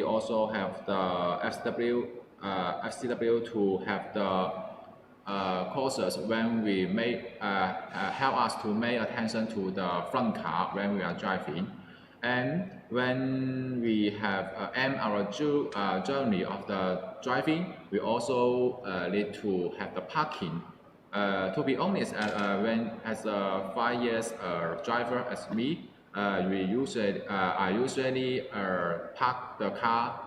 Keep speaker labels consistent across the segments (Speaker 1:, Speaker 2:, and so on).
Speaker 1: also have the FCW to have the courses when we help us to pay attention to the front car when we are driving. And when we have end our journey of the driving, we also need to have the parking. To be honest, when as a 5 years driver as me, I usually park the car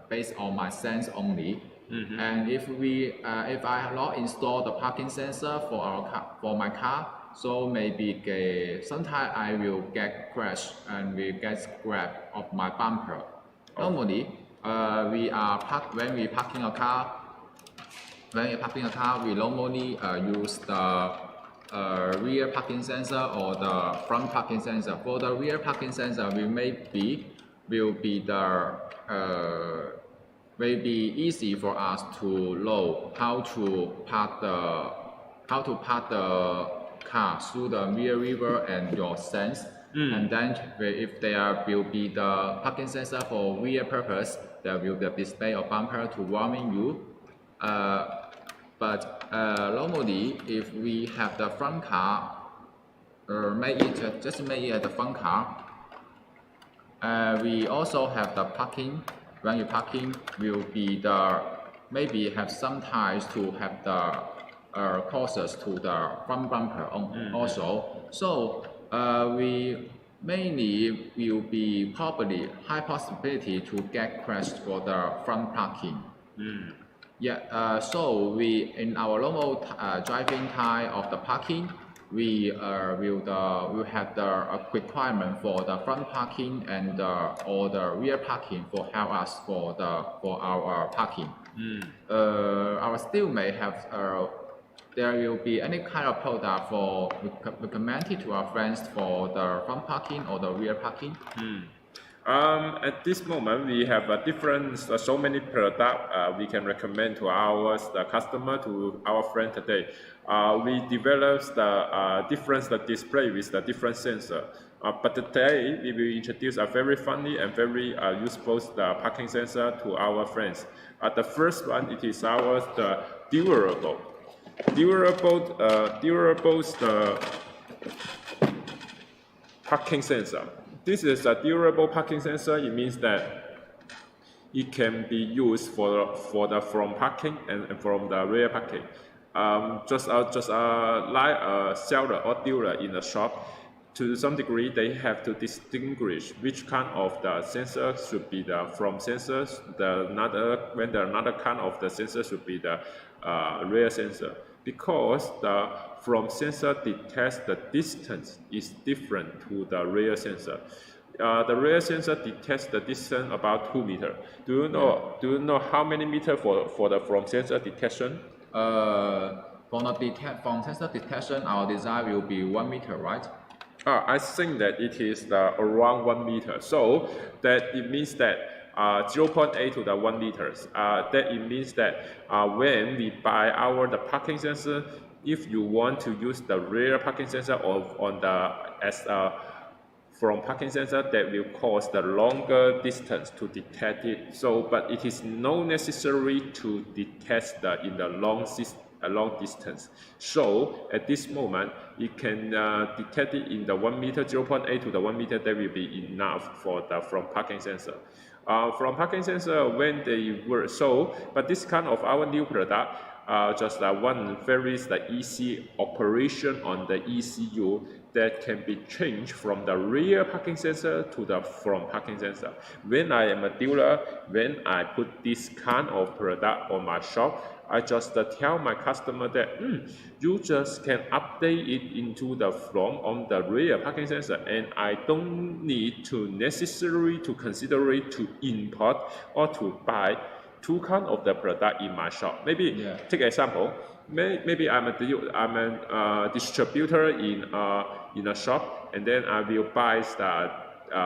Speaker 1: based on my sense only. And if I have not installed the parking sensor for my car, so maybe sometimes I will get crash and will get scrap of my bumper. Normally, when we parking a car, we normally use the rear parking sensor or the front parking sensor. For the rear parking sensor, will be easy for us to know how to park the car through the rear river and your sense. And then if there will be the parking sensor for rear purpose, there will be a display or bumper to warning you. But normally, if we have the front car, just make it at the front car. We also have the parking. When you parking, will be maybe have some ties to have the causes to the front bumper also. So we mainly will be probably high possibility to get crashed for the front parking. Yeah, so we in our normal driving time of the parking, we will have the requirement for the front parking and or the rear parking for help us for our parking. Our Steelmate have there will be any kind of product for recommended to our friends for the front parking or the rear parking.
Speaker 2: At this moment, we have so many products we can recommend to the customer, to our friend today. We developed the different display with the different sensor. But today, we will introduce a very funny and very useful parking sensor to our friends. The first one, it is the durable parking sensor. This is a durable parking sensor. It means that it can be used for the front parking and from the rear parking. Just like a seller or dealer in a shop, to some degree they have to distinguish which kind of the sensor should be the front sensors. Another kind of the sensor should be the rear sensor, because the front sensor detects the distance is different to the rear sensor. The rear sensor detects the distance about 2 meters. Do you know how many meters for the front sensor detection?
Speaker 1: For the front sensor detection, our design will be 1 meter, right?
Speaker 2: I think that it is around 1 meter. So that it means that 0.8 to the 1 meters. That it means that when we buy the parking sensor, if you want to use the rear parking sensor or from parking sensor, that will cause the longer distance to detect it. So, but it is not necessary to detect in the long distance. So at this moment, it can detect it in the 1 meter, 0.8 to the 1 meter. That will be enough for the front parking sensor. From parking sensor, when they were but this kind of our new product, just one very easy operation on the ECU that can be changed from the rear parking sensor to the front parking sensor. When I am a dealer, when I put this kind of product on my shop, I just tell my customer that you just can update it into the front on the rear parking sensor, and I don't need to necessarily to consider it to import or to buy two kind of the product in my shop. Maybe take an example. Maybe I'm a distributor in a shop, and then I will buy the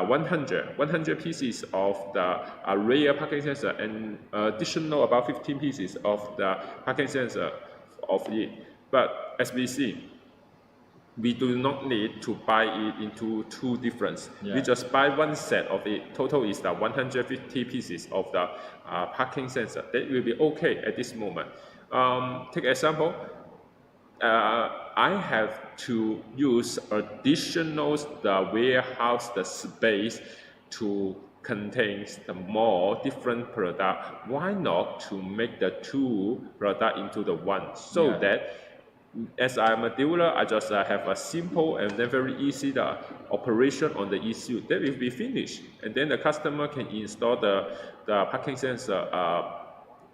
Speaker 2: 100 pieces of the rear parking sensor and additional about 15 pieces of the parking sensor of it. But as we see, we do not need to buy it into two different.
Speaker 1: Yeah.
Speaker 2: We just buy one set of it. Total is the 150 pieces of the parking sensor. That will be okay at this moment. Take example. I have to use additional the warehouse the space to contain the more different product. Why not to make the two product into the one so
Speaker 1: Yeah.
Speaker 2: that as I'm a dealer, I just have a simple and then very easy the operation on the ECU. That will be finished, and then the customer can install the parking sensor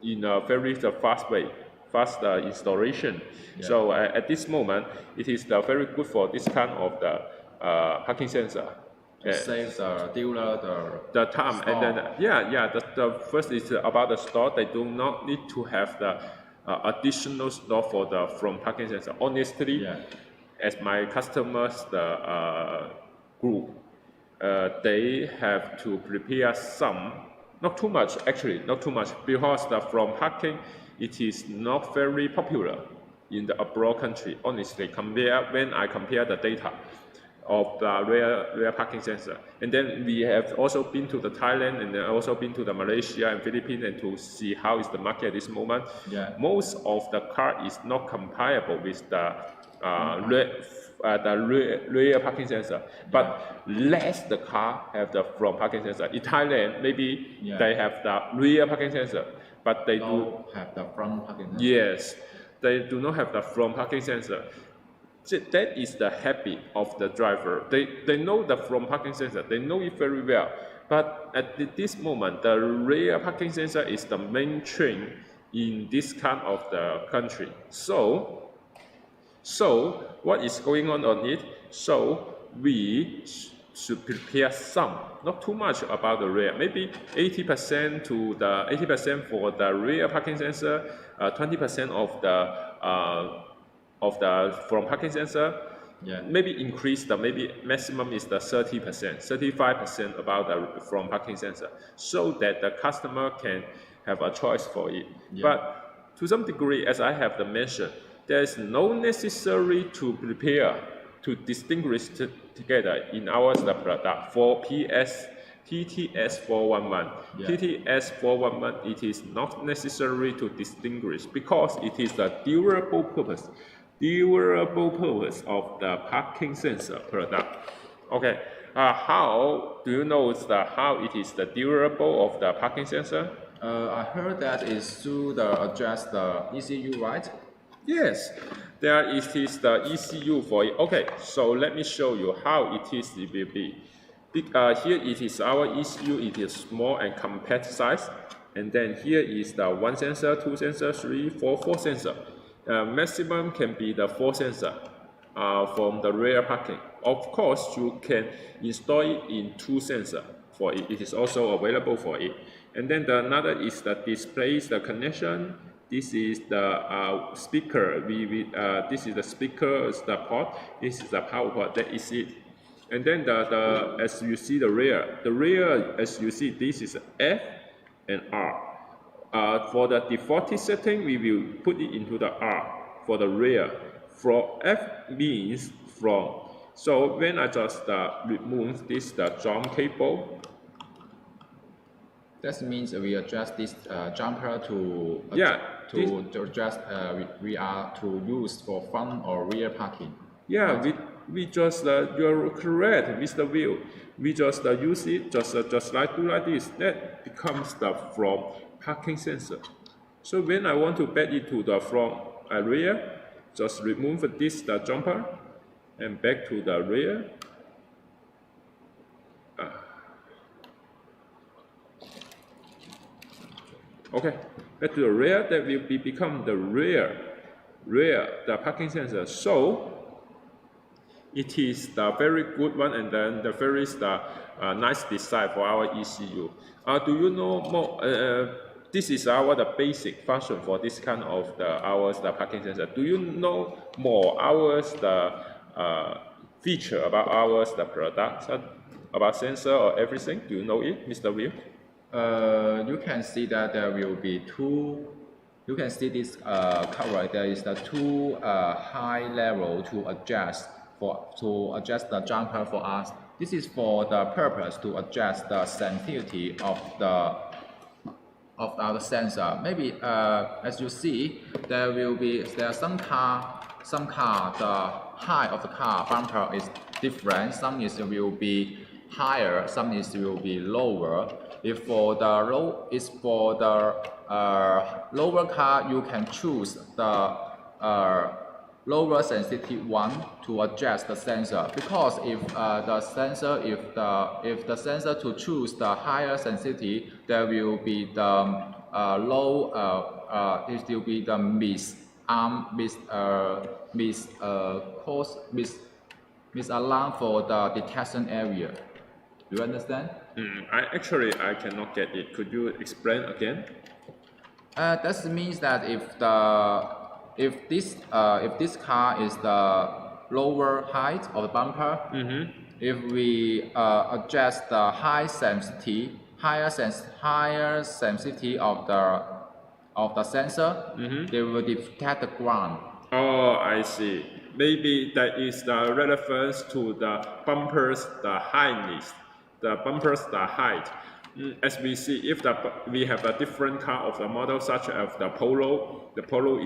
Speaker 2: in a very fast way, fast installation.
Speaker 1: Yeah.
Speaker 2: So at this moment, it is very good for this kind of the parking sensor.
Speaker 1: To save the dealer
Speaker 2: The time
Speaker 1: store.
Speaker 2: and then the first is about the store. They do not need to have the additional store for the from parking sensor. Honestly,
Speaker 1: Yeah.
Speaker 2: as my customers the group, they have to prepare some, not too much actually, not too much, because the from parking it is not very popular in the abroad country. Honestly, when I compare the data of the rear parking sensor. And then we have also been to the Thailand and then also been to the Malaysia and Philippines and to see how is the market at this moment.
Speaker 1: Yeah.
Speaker 2: Most of the car is not compatible with the rear parking sensor, but less the car have the front parking sensor. In Thailand, maybe
Speaker 1: Yeah.
Speaker 2: they have the rear parking sensor, but they do
Speaker 1: Don't have the front parking sensor.
Speaker 2: yes, they do not have the front parking sensor. So that is the habit of the driver. They know the front parking sensor. They know it very well. But at this moment, the rear parking sensor is the main trend in this kind of the country. So what is going on it? So we should prepare some, not too much about the rear. Maybe 80% to the 80% for the rear parking sensor, 20% of the front parking sensor.
Speaker 1: Yeah.
Speaker 2: Maybe increase the maybe maximum is the 30%, 35% about the front parking sensor, so that the customer can have a choice for it.
Speaker 1: Yeah.
Speaker 2: But to some degree, as I have mentioned, there is no necessary to prepare to distinguish together in our product for TTS 411.
Speaker 1: Yeah.
Speaker 2: TTS 411, it is not necessary to distinguish because it is the durable purpose of the parking sensor product. Okay, how do you know how it is the durable of the parking sensor?
Speaker 1: I heard that is to adjust the ECU, right?
Speaker 2: Yes, there is the ECU for it. Okay, so let me show you how it will be. Here it is our ECU. It is small and compact size, and then here is the 1 sensor, 2 sensor, 3, 4, 4 sensor. Maximum can be the 4 sensor from the rear parking. Of course, you can install it in 2 sensor for it. It is also available for it. And then another is the display, the connection. This is the speaker. This is the speaker, the port. This is the power port. That is it. And then as you see the rear, as you see, this is F and R. For the default setting, we will put it into the R for the rear. For F means from. So when I just remove this jump cable,
Speaker 1: That means we adjust this jumper to adjust we are to use for front or rear parking.
Speaker 2: Yeah, we just you're correct, Mr. Will. We just use it just like this. That becomes the front parking sensor. So when I want to back it to the front rear, just remove this jumper and back to the rear. Okay, back to the rear. That will become the rear the parking sensor. So it is the very good one, and then the very nice design for our ECU. Do you know more? This is the basic function for this kind of the parking sensor. Do you know more feature about the product, about sensor or everything? Do you know it, Mr. Will?
Speaker 1: You can see that there will be two. You can see this cover. There is the two high level to adjust to adjust the jumper for us. This is for the purpose to adjust the sensitivity of our sensor. Maybe as you see, there are some car the height of the car bumper is different. Some will be higher, some will be lower. If for the lower car, you can choose the lower sensitivity one to adjust the sensor, because if the sensor to choose the higher sensitivity, there will be the it will be the misalarm for the detection area. Do you understand?
Speaker 2: I cannot get it. Could you explain again?
Speaker 1: That means that if this car is the lower height of the bumper, if we adjust the higher sensitivity of the sensor, they will detect the ground.
Speaker 2: Oh, I see. Maybe that is the relevance to the bumpers, the highness, the bumpers, the height. As we see, if we have a different car of the model, such as the Polo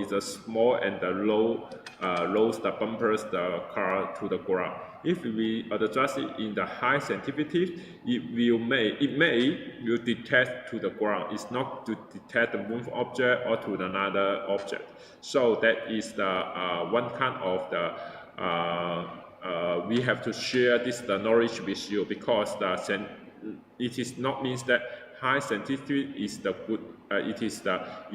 Speaker 2: is a small and the lows the bumpers the car to the ground. If we adjust it in the high sensitivity, it may detect to the ground. It's not to detect the move object or to another object. So that is the one kind of the we have to share the knowledge with you, because it is not means that high sensitivity is the good. It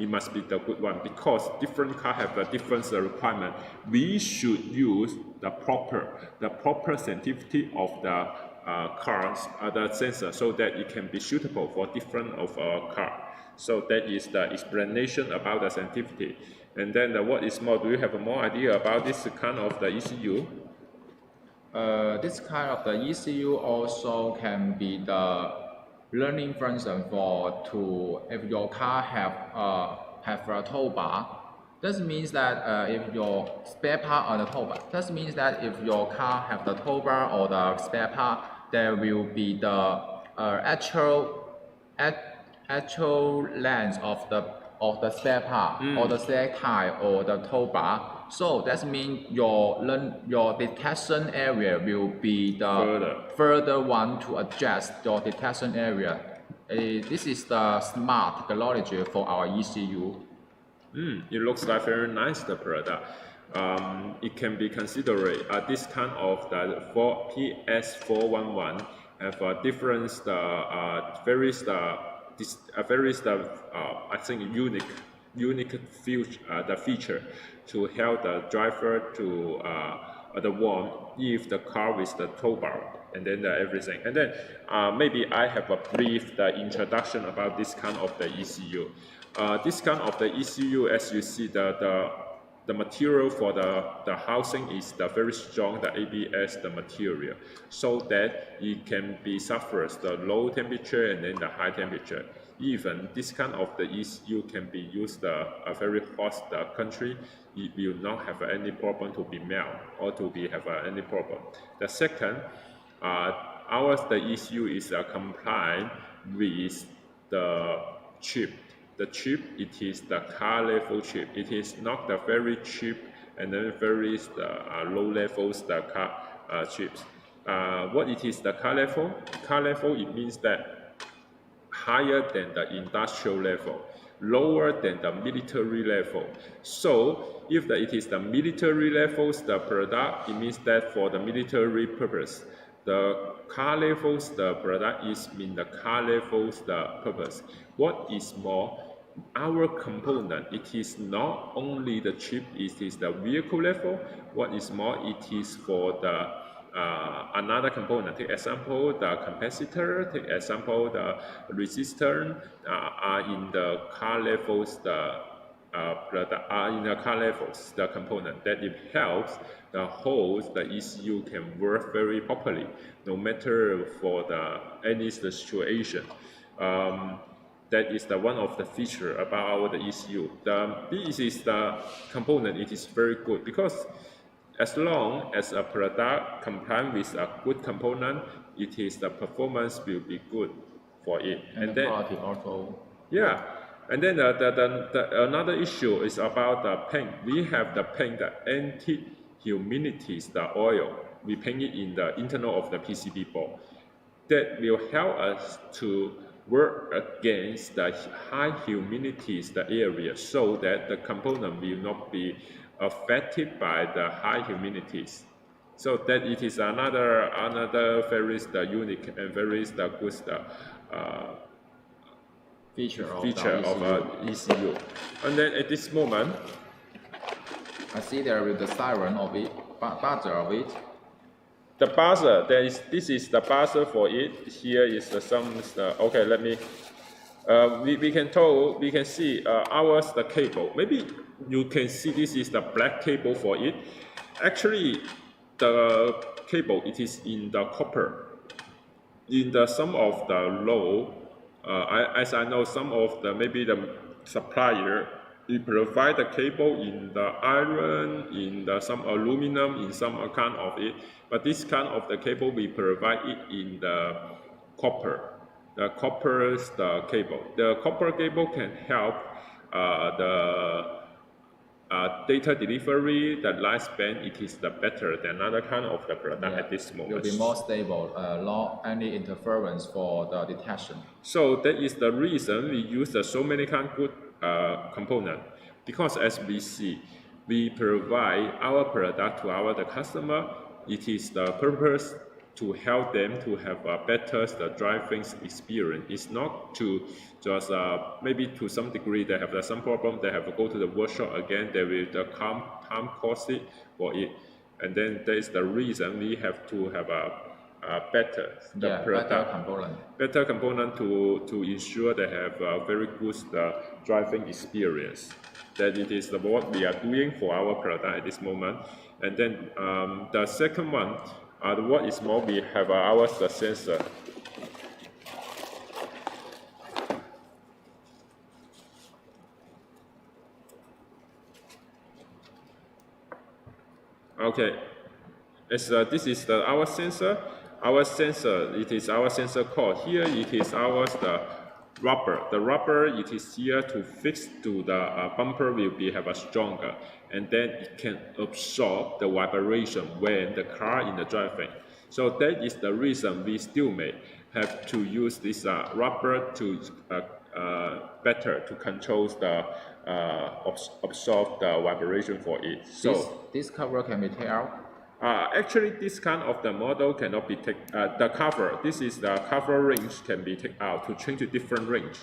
Speaker 2: must be the good one, because different car have a different requirement. We should use the proper sensitivity of the cars, the sensor, so that it can be suitable for different of our car. So that is the explanation about the sensitivity. And then what is more? Do you have more idea about this kind of the ECU?
Speaker 1: This kind of the ECU also can be the learning function if your car have a tow bar. This means that if your spare part on the tow bar, that means that if your car have the tow bar or the spare part, there will be the actual length of the spare part or the spare tire or the tow bar. So that means your detection area will be the further one to adjust your detection area. This is the smart technology for our ECU.
Speaker 2: It looks like very nice, the product. It can be considered this kind of the PS411 have a different I think unique feature to help the driver to the warn if the car with the tow bar, and then everything. And then maybe I have a brief introduction about this kind of the ECU. This kind of the ECU, as you see, the material for the housing is the very strong, the ABS, the material, so that it can be suffers the low temperature and then the high temperature. Even this kind of the ECU can be used a very hot country. It will not have any problem to be melt or to be have any problem. The second, the ECU is compliant with the chip. The chip, it is the car level chip. It is not the very cheap and then very low levels the car chips. What it is the car level? Car level, it means that higher than the industrial level, lower than the military level. So if it is the military levels, the product, it means that for the military purpose, the car levels, the product is mean the car levels, the purpose. What is more, our component, it is not only the chip, it is the vehicle level. What is more, it is for the another component. Take example, the capacitor. Take example, the resistor are in the car levels. The component that it helps the whole ECU can work very properly, no matter for any situation. That is one of the feature about the ECU. This is the component. It is very good because as long as a product complies with a good component, the performance will be good for it.
Speaker 1: And the quality also.
Speaker 2: Yeah, and then another issue is about the paint. We have the paint, the anti-humidity, the oil. We paint it in the internal of the PCB board. That will help us to work against the high humidity the area, so that the component will not be affected by the high humidities. So that it is another very unique and very good
Speaker 1: feature of
Speaker 2: ECU. And then at this moment,
Speaker 1: I see there is the siren of it, buzzer of it.
Speaker 2: The buzzer, this is the buzzer for it. Here is okay, let me, we can see ours, the cable. Maybe you can see this is the black cable for it. Actually, the cable, it is in the copper. In some of the low, as I know, some of maybe the supplier, we provide the cable in the iron, in some aluminum, in some kind of it. But this kind of the cable, we provide it in the copper. The cable. The copper cable can help the data delivery, the lifespan. It is better than another kind of the product at this moment.
Speaker 1: It will be more stable, not any interference for the detection.
Speaker 2: So that is the reason we use so many kind of good component, because as we see, we provide our product to the customer. It is the purpose to help them to have a better driving experience. It's not to just maybe to some degree they have some problem, they have to go to the workshop again, they will time cost it for it. And then that is the reason we have to have a better component to ensure they have a very good driving experience. That it is what we are doing for our product at this moment. And then the second one, what is more, we have our sensor. Okay, this is our sensor. Our sensor, it is our sensor core. Here it is the rubber. The rubber, it is here to fix to the bumper will have a stronger, and then it can absorb the vibration when the car in the driving. So that is the reason we Steelmate have to use this rubber to better to control the absorb the vibration for it. So
Speaker 1: this cover can be taken out.
Speaker 2: Actually, this kind of the model cannot be taken. The cover, this is the cover range can be taken out to change to different range.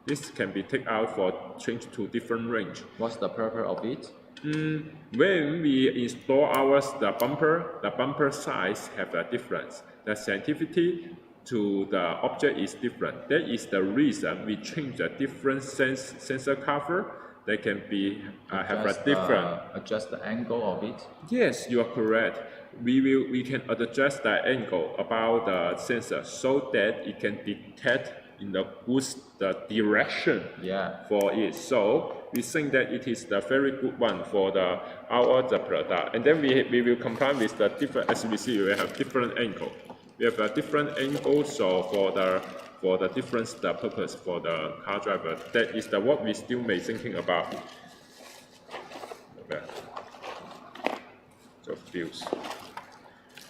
Speaker 2: This can be taken out for change to different range.
Speaker 1: What's the purpose of it?
Speaker 2: When we install the bumper size have a difference. The sensitivity to the object is different. That is the reason we change the different sensor cover. They can be have a different
Speaker 1: adjust the angle of it.
Speaker 2: Yes, you are correct. We can adjust the angle about the sensor so that it can detect in the direction for it. So we think that it is the very good one for our product. And then we will comply with the different, as we see, we have different angle. We have a different angle, so for the different purpose for the car driver. That is what we still may thinking about. Okay. So fuse.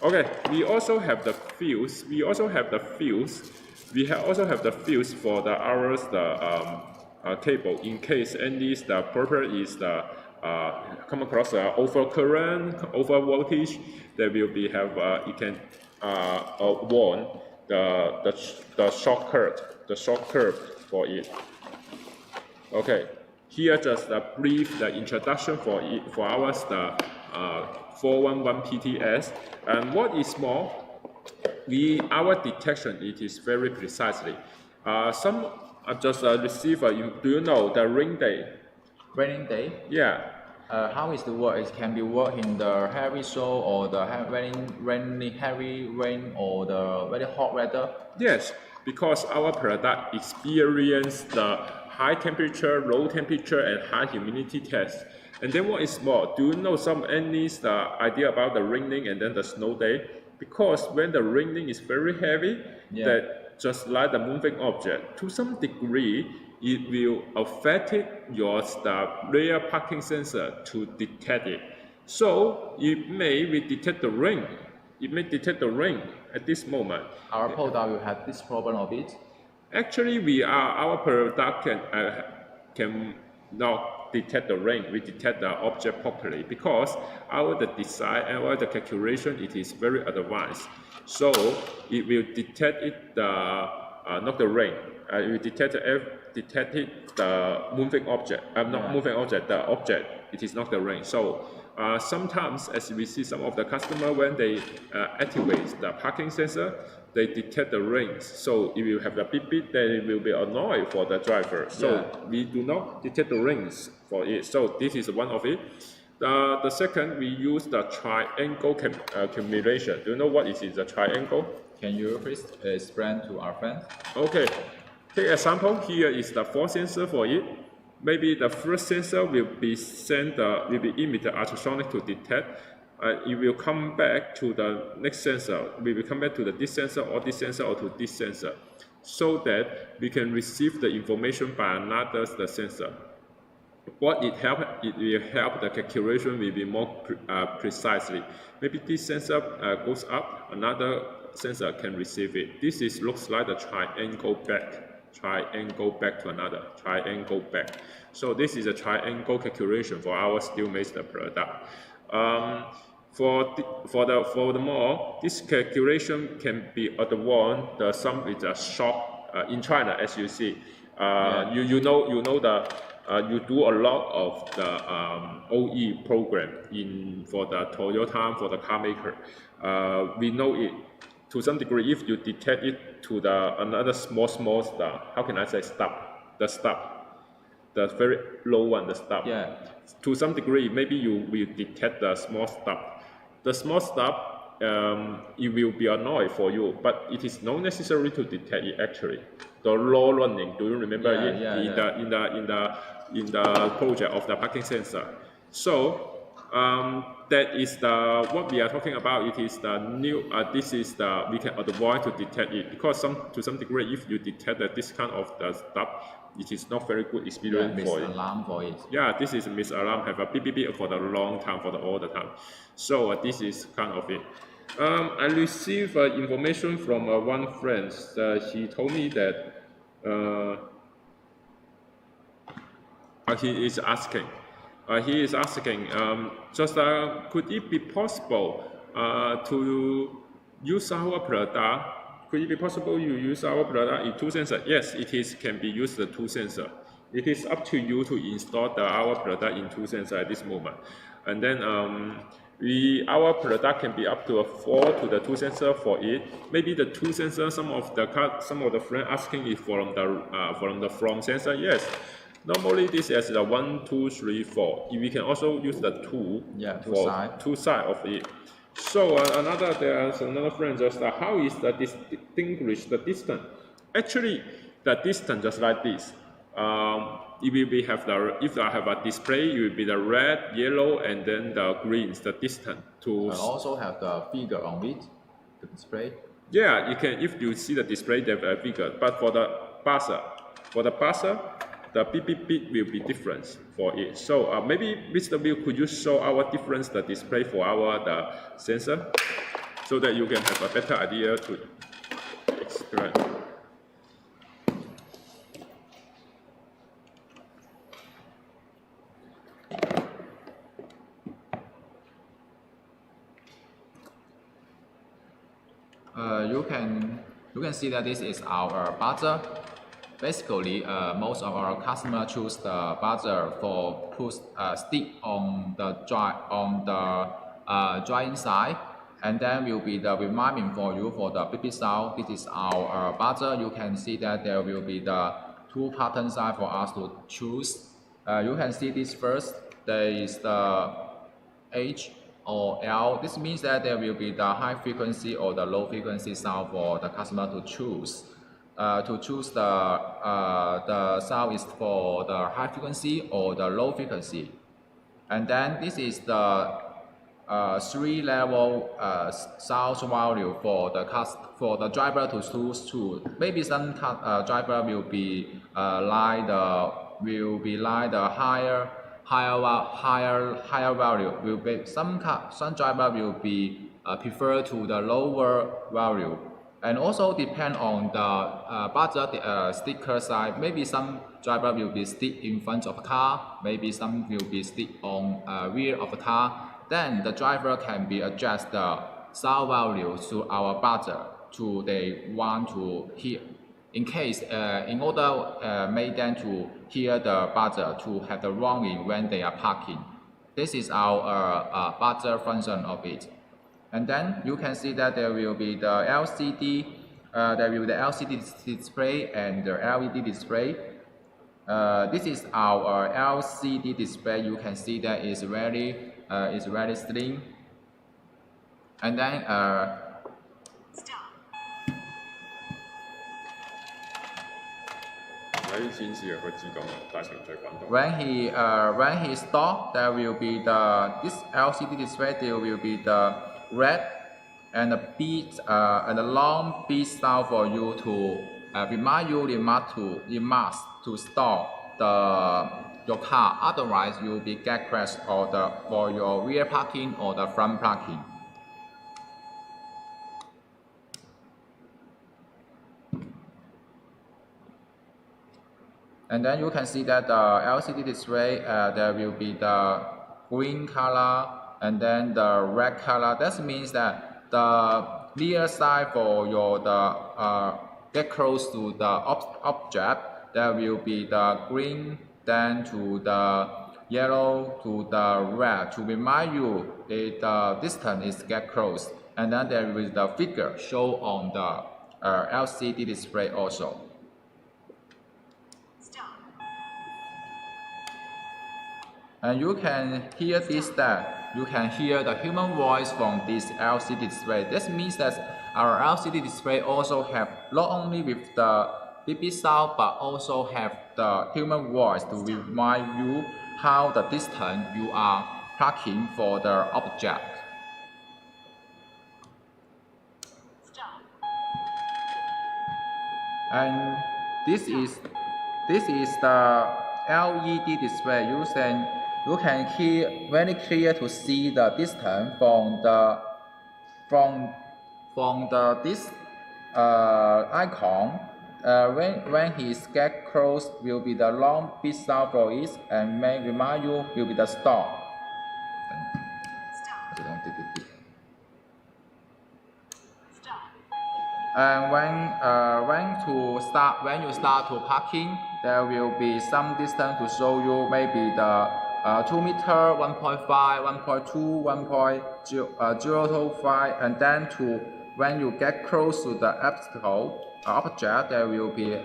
Speaker 2: Okay, we also have the fuse. We also have the fuse for our cable in case any purpose is come across over current, over voltage. There will be it can warn the short curve for it. Okay, here just a brief introduction for it for our 411 PTS. And what is more, our detection it is very precisely. Some just receive. Do you know the rain day?
Speaker 1: Raining day?
Speaker 2: Yeah.
Speaker 1: How is the work? It can be work in the heavy snow or the heavy rain or the very hot weather?
Speaker 2: Yes, because our product experience the high temperature, low temperature, and high humidity test. And then what is more, do you know any idea about the raining and then the snow day? Because when the raining is very heavy, that just like the moving object, to some degree, it will affect your rear parking sensor to detect it. So it may detect the rain. It may detect the rain at this moment.
Speaker 1: Our product will have this problem of it.
Speaker 2: Actually, our product can not detect the rain. We detect the object properly because the design and the calculation it is very advanced. So it will detect not the rain. It will detect the moving object. Not moving object. The object. It is not the rain. So sometimes, as we see some of the customer when they activate the parking sensor, they detect the rings, so it will have the beep beep, then it will be annoying for the driver. So we do not detect the rings for it. So this is one of it. The second, we use the triangle accumulation. Do you know what is the triangle?
Speaker 1: Can you please explain to our friends?
Speaker 2: Okay. Take example. Here is the 4 sensor for it. Maybe the first sensor will be emit the ultrasonic to detect. It will come back to the next sensor. We will come back to this sensor or this sensor or to this sensor, so that we can receive the information by another sensor. What it will help the calculation will be more precisely. Maybe this sensor goes up, another sensor can receive it. This looks like the triangle back to another triangle back. So this is a triangle calculation for our Steelmate product. Furthermore, this calculation can be advanced. The sum is a short in China, as you see. You do a lot of the OE program for the Toyota, for the car maker. We know it to some degree. If you detect it to another small star, how can I say stop? The very low one, the stop. To some degree, maybe you will detect the small stop. The small stop, it will be annoying for you, but it is not necessary to detect it actually. The low running, do you remember it in the project of the parking sensor? So that is what we are talking about. It is the new. This is we can avoid to detect it because to some degree, if you detect this kind of the stuff, it is not very good experience for it.
Speaker 1: Alarm for it.
Speaker 2: Yeah, this is a miss alarm. Have a beep beep beep for the long time, all the time. So this is kind of it. I received information from one friend. He told me that he is asking. Could it be possible to use our product? Could it be possible you use our product in 2 sensors? Yes, can be used the 2 sensors. It is up to you to install our product in 2 sensors at this moment. And then our product can be up to 4 to the 2 sensor for it. Maybe the 2 sensor, some of the friends asking it from the front sensor. Yes. Normally this is the 1, 2, 3, 4. We can also use the 2 for 2 sides of it. So there's another friend just how is the distinguish the distance? Actually, the distance just like this. It will be if I have a display, it will be the red, yellow, and then the green is the distance.
Speaker 1: I also have the figure on it, the display.
Speaker 2: Yeah, you can. If you see the display, they have a figure. But for the buzzer, the beep beep beep will be different for it. So maybe Mr. Bill, could you show our difference the display for the sensor, so that you can have a better idea to explain.
Speaker 1: You can see that this is our buzzer. Basically, most of our customers choose the buzzer for stick on the drying side, and then will be the reminding for you for the beep beep sound. This is our buzzer. You can see that there will be the 2 pattern side for us to choose. You can see this first. There is the H or L. This means that there will be the high frequency or the low frequency sound for the customer to choose. To choose the sound is for the high frequency or the low frequency. And then this is the 3-level sound value for the driver to choose to. Maybe some driver will be like the higher value. Will be some driver will be prefer to the lower value. And also depend on the buzzer sticker size. Maybe some driver will be stick in front of the car. Maybe some will be stick on rear of the car. Then the driver can be adjust the sound value to our buzzer to they want to hear. In case, in order make them to hear the buzzer to have the warning when they are parking. This is our buzzer function of it. And then you can see that there will be the LCD, there will be the LCD display and the LED display. This is our LCD display. You can see that is very slim. And then when he stop, there will be this LCD display. There will be the red and the beat and the long beat sound for you to remind you you must to stop your car. Otherwise, you will be get crashed for your rear parking or the front parking. And then you can see that the LCD display, there will be the green color and then the red color. That means that the near side for your get close to the object, there will be the green, then to the yellow, to the red, to remind you that the distance is get close. And then there is the figure show on the LCD display also. And you can hear this, that you can hear the human voice from this LCD display. This means that our LCD display also have not only with the beep sound, but also have the human voice to remind you how the distance you are parking for the object. And this is the LED display. You can hear very clear to see the distance from this icon. When he get close, will be the long beat sound for it, and may remind you will be the stop. And when you start to parking, there will be some distance to show you, maybe the 2 meter, 1.5, 1.2, 1.025, and then when you get close to the object, there will be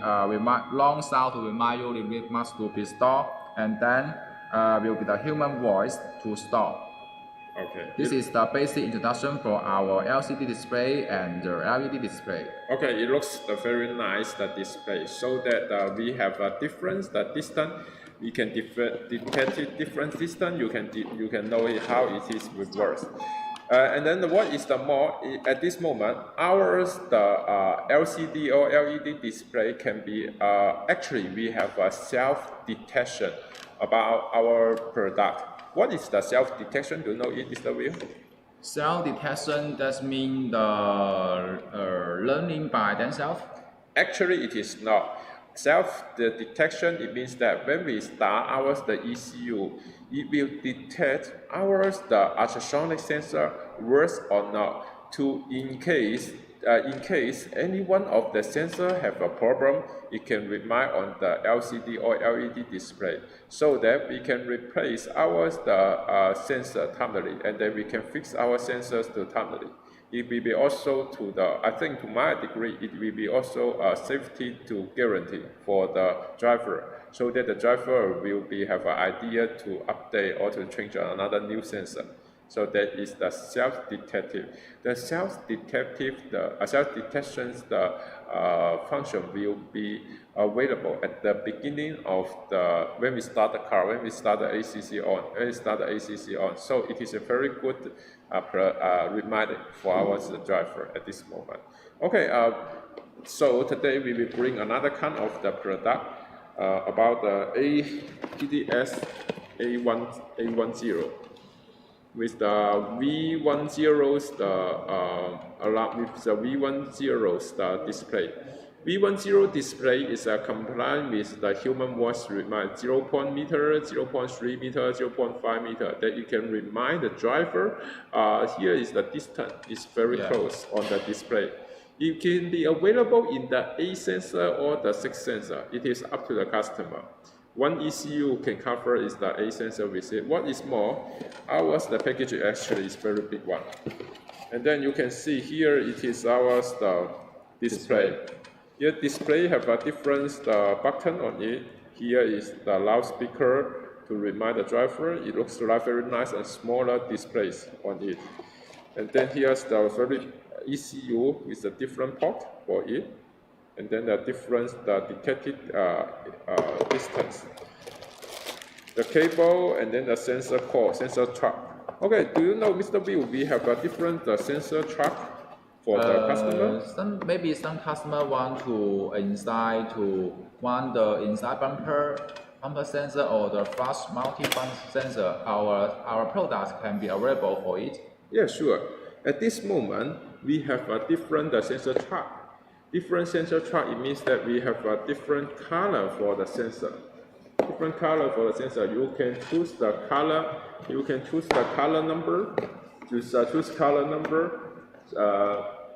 Speaker 1: long sound to remind you it must to be stopped, and then will be the human voice to stop.
Speaker 2: Okay.
Speaker 1: This is the basic introduction for our LCD display and the LED display.
Speaker 2: Okay, it looks very nice, the display, so that we have a difference, the distance. We can detect different distance. You can know how it is reversed. And then what is the more at this moment? Ours, the LCD or LED display can be actually we have a self-detection about our product. What is the self-detection? Do you know it, Mr. Will?
Speaker 1: Self-detection does mean the learning by themselves?
Speaker 2: Actually, it is not. Self-detection, it means that when we start the ECU, it will detect the ultrasonic sensor works or not. In case any one of the sensor have a problem, it can remind on the LCD or LED display, so that we can replace the sensor timely, and then we can fix our sensors to timely. It will be also I think to my degree, it will be also a safety to guarantee for the driver, so that the driver will have an idea to update or to change another new sensor. So that is the self-detective. The self-detective, the self-detection, the function will be available at the beginning of the when we start the car, when we start the ACC on. So it is a very good reminder for our driver at this moment. Okay. So today we will bring another kind of the product about the PDS A10 with the V10 alarm with the V10 Start Display. V10 display is compliant with the human voice remind 0.1 meter, 0.3 meter, 0.5 meter that you can remind the driver. Here is the distance is very close on the display. It can be available in the 8 sensor or the 6 sensor. It is up to the customer. One ECU can cover is the 8 sensor visit. What is more, ours the package actually is very big one. And then you can see here it is ours the display. Here display have a different button on it. Here is the loudspeaker to remind the driver. It looks like very nice and smaller displays on it. And then here's the very ECU with a different port for it, and then the difference, the detected distance, the cable, and then the sensor core, sensor track. Okay, do you know, Mr. Bill, we have a different sensor track for the customer?
Speaker 1: Maybe some customer want the inside bumper sensor or the flash multi-function sensor. Our products can be available for it.
Speaker 2: Yeah, sure. At this moment, we have a different sensor track. Different sensor track, it means that we have a different color for the sensor. Different color for the sensor. You can choose the color. You can choose the color number. Choose color number.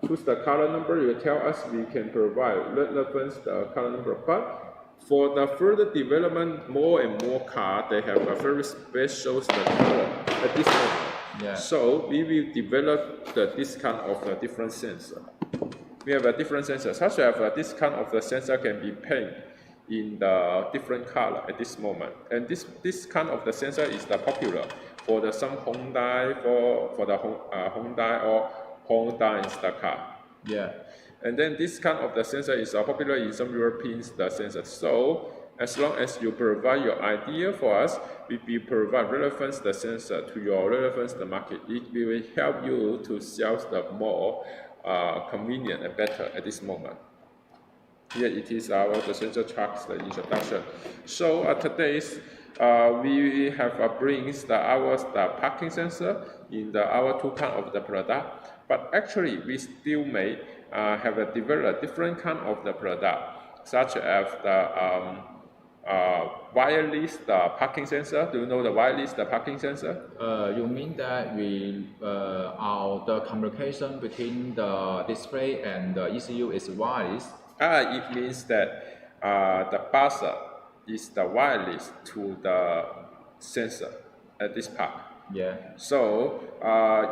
Speaker 2: Choose the color number. You tell us we can provide relevance the color number. But for the further development, more and more car, they have a very special color at this moment.
Speaker 1: Yeah.
Speaker 2: So we will develop this kind of the different sensor. We have a different sensor, such as this kind of the sensor can be painted in the different color at this moment. And this kind of the sensor is the popular for the some Hyundai for the Hyundai or Honda in the car.
Speaker 1: Yeah.
Speaker 2: And then this kind of the sensor is popular in some European sensor. So as long as you provide your idea for us, we will provide relevance the sensor to your relevance the market. It will help you to sell the more convenient and better at this moment. Here it is the sensor tracks the introduction. So today's we have brings the parking sensor in our two kind of the product. But actually we still may have developed a different kind of the product, such as the wireless parking sensor. Do you know the wireless parking sensor?
Speaker 1: You mean that the communication between the display and the ECU is wireless?
Speaker 2: It means that the buzzer is the wireless to the sensor at this part.
Speaker 1: Yeah.
Speaker 2: So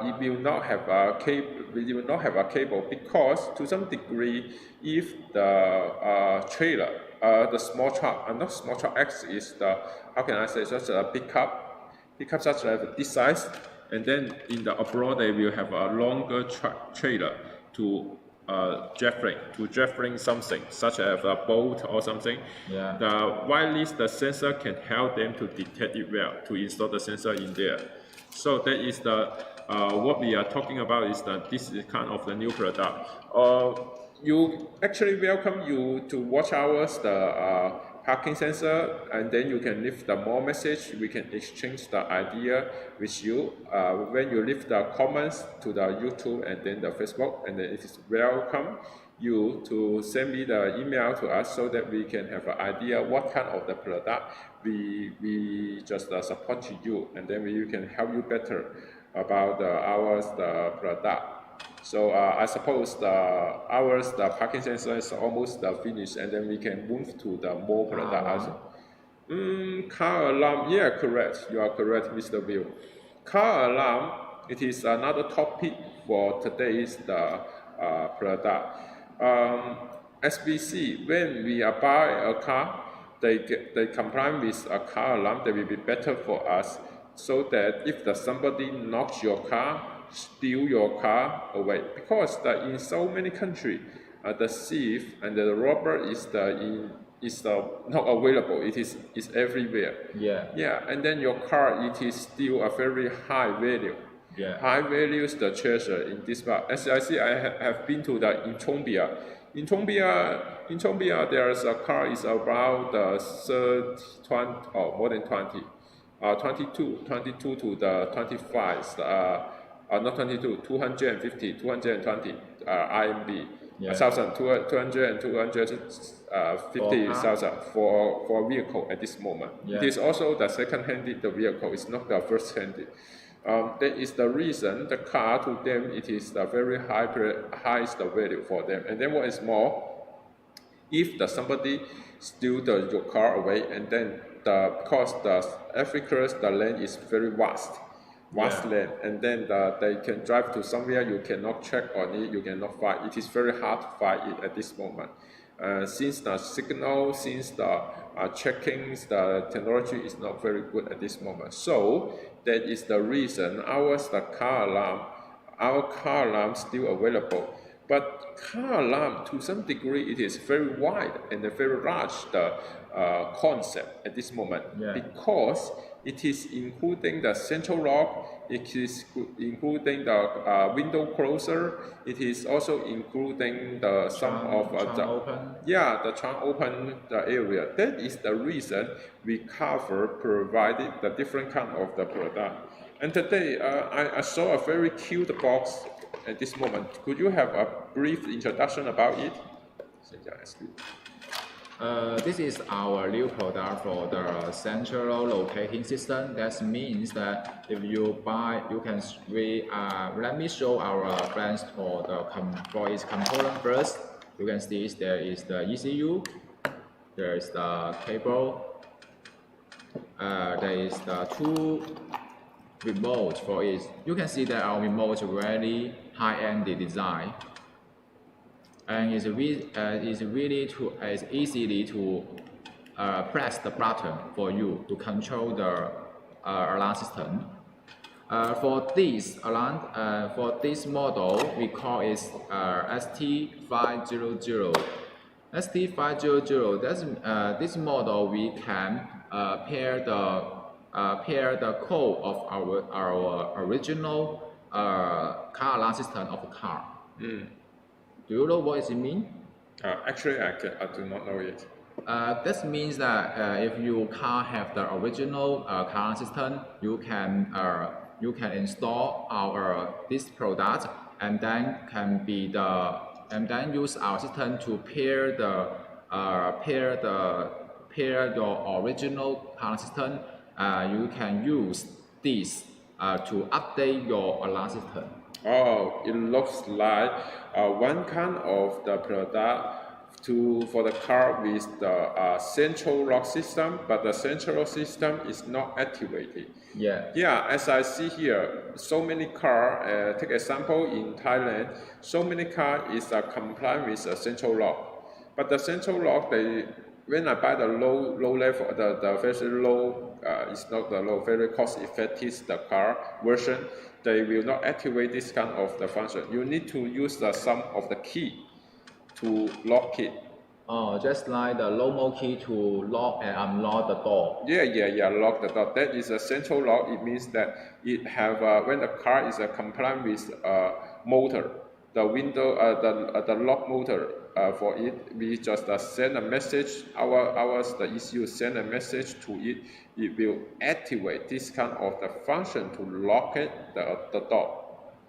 Speaker 2: it will not have a cable. We will not have a cable because, to some degree, if the trailer, the small truck, not small truck X is the, how can I say, such a pickup such as this size, and then in the abroad they will have a longer trailer to driving something such as a boat or something.
Speaker 1: Yeah.
Speaker 2: The wireless, the sensor can help them to detect it well, to install the sensor in there. So that is the what we are talking about is that this is kind of the new product. You actually welcome you to watch ours the parking sensor, and then you can leave the more message. We can exchange the idea with you when you leave the comments to the YouTube and then the Facebook, and then it is welcome you to send me the email to us so that we can have an idea what kind of the product we just support to you, and then we can help you better about the product. So I suppose the parking sensor is almost finished, and then we can move to the more product also. Car alarm, yeah, correct. You are correct, Mr. Bill. Car alarm, it is another topic for today's product. As we see, when we buy a car, they comply with a car alarm, that will be better for us so that if somebody knocks your car, steal your car away, because in so many countries, the thief and the robber is not available. It is everywhere.
Speaker 1: Yeah.
Speaker 2: And then your car, it is still a very high value.
Speaker 1: Yeah.
Speaker 2: High values the treasure in this part. As I see, I have been to in Tombia. In Tombia, there's a car is about 20 or more than 20, 22 to the 25, not 22, 250, 220 IMB.
Speaker 1: Yeah.
Speaker 2: 200 and 250,000 for a vehicle at this moment.
Speaker 1: Yeah.
Speaker 2: It is also the second-handed vehicle. It's not the first-handed. That is the reason the car to them it is the very highest value for them. And then what is more, if somebody steal your car away, and then because Africa's the land is very vast land, and then they can drive to somewhere you cannot check on it, you cannot find. It is very hard to find it at this moment. Since the signal, since the checking, the technology is not very good at this moment. So that is the reason our car alarm still available. But car alarm, to some degree, it is very wide and very large, the concept at this moment, because it is including the central lock, it is including the window closer, it is also including the the trunk open the area. That is the reason we provided the different kind of the product. And today I saw a very cute box at this moment. Could you have a brief introduction about it?
Speaker 1: This is our new product for the central locating system. That means that if you buy, you can let me show our plans for its component first. You can see there is the ECU, there is the cable, there is the two remote for it. You can see that our remote very high-end design, and it's easily to press the button for you to control the alarm system. For this alarm, for this model, we call it ST500. ST500. This model we can pair the code of our original car alarm system of the car. Do you know what it means?
Speaker 2: Actually, I do not know it.
Speaker 1: This means that if your car have the original car alarm system, you can install this product, and then use our system to pair your original car alarm system. You can use this to update your alarm system.
Speaker 2: Oh, it looks like one kind of the product for the car with the central lock system, but the central system is not activated.
Speaker 1: Yeah,
Speaker 2: as I see here, so many cars, take example in Thailand, so many cars is compliant with a central lock. But the central lock, when I buy the low level, the very low, it's not the low, very cost effective the car version, they will not activate this kind of the function. You need to use some of the key to lock it.
Speaker 1: Oh, just like the low key to lock and unlock the door.
Speaker 2: Yeah, lock the door. That is a central lock. It means that it have when the car is compliant with motor, the window, the lock motor. For it, we just send a message. The ECU send a message to it. It will activate this kind of the function to lock the door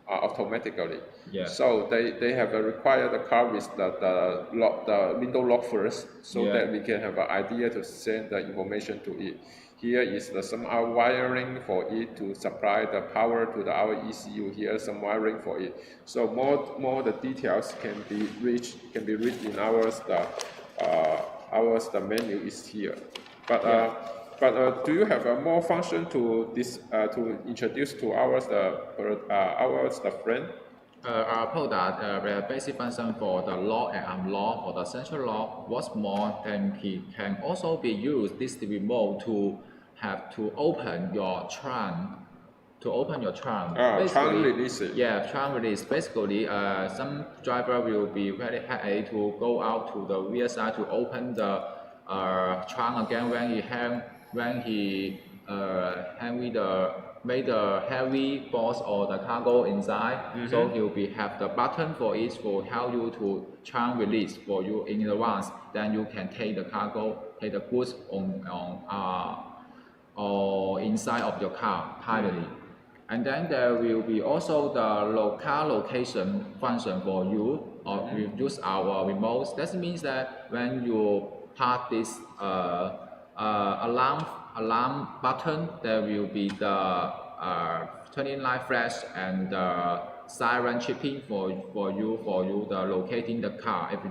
Speaker 2: automatically.
Speaker 1: Yeah.
Speaker 2: So they have required the car with the window lock first, so that we can have an idea to send the information to it. Here is some wiring for it to supply the power to our ECU. Here some wiring for it. So more the details can be reached in ours. The menu is here. But do you have more function to introduce to the friend?
Speaker 1: Our product basic function for the lock and unlock for the central lock. What's more, then he can also be used this remote to have to open your trunk.
Speaker 2: Trunk release.
Speaker 1: Yeah, trunk release. Basically, some driver will be very happy to go out to the rear side to open the trunk again when he made the heavy box or the cargo inside. So he will have the button for it for help you to trunk release for you in advance. Then you can take the cargo, take the goods or inside of your car tightly. And then there will be also the car location function for you, or we use our remotes. That means that when you park this alarm button, there will be the turning light flash and the siren chipping for you the locating the car. If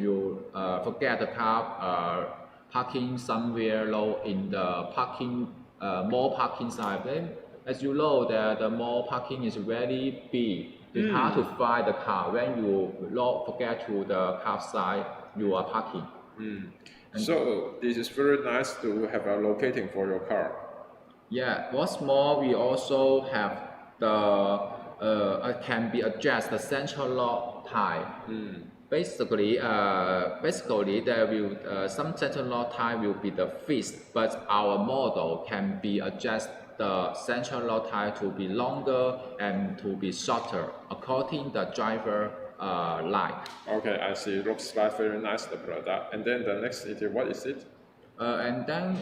Speaker 1: you forget the car parking somewhere low in the parking mall parking side, then as you know, the mall parking is very big. It's hard to find the car when you forget to the car side you are parking.
Speaker 2: So this is very nice to have a locating for your car.
Speaker 1: Yeah. What's more, we also have the can be adjust the central lock type. Basically, there will some central lock type will be the fixed, but our model can be adjust the central lock type to be longer and to be shorter according the driver like.
Speaker 2: Okay, I see. Looks like very nice the product. And then the next is what is it?
Speaker 1: And then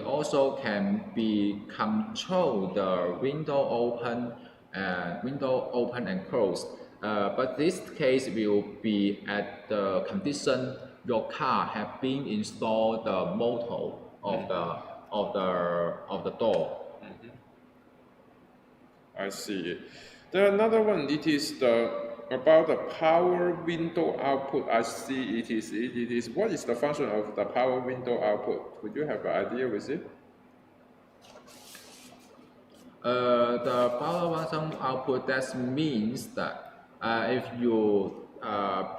Speaker 1: also can be control the window open and close. But this case will be at the condition your car have been installed the motor of the door.
Speaker 2: I see. The another one, it is about the power window output. I see it is. What is the function of the power window output? Would you have an idea with it?
Speaker 1: The power window output, that means that if you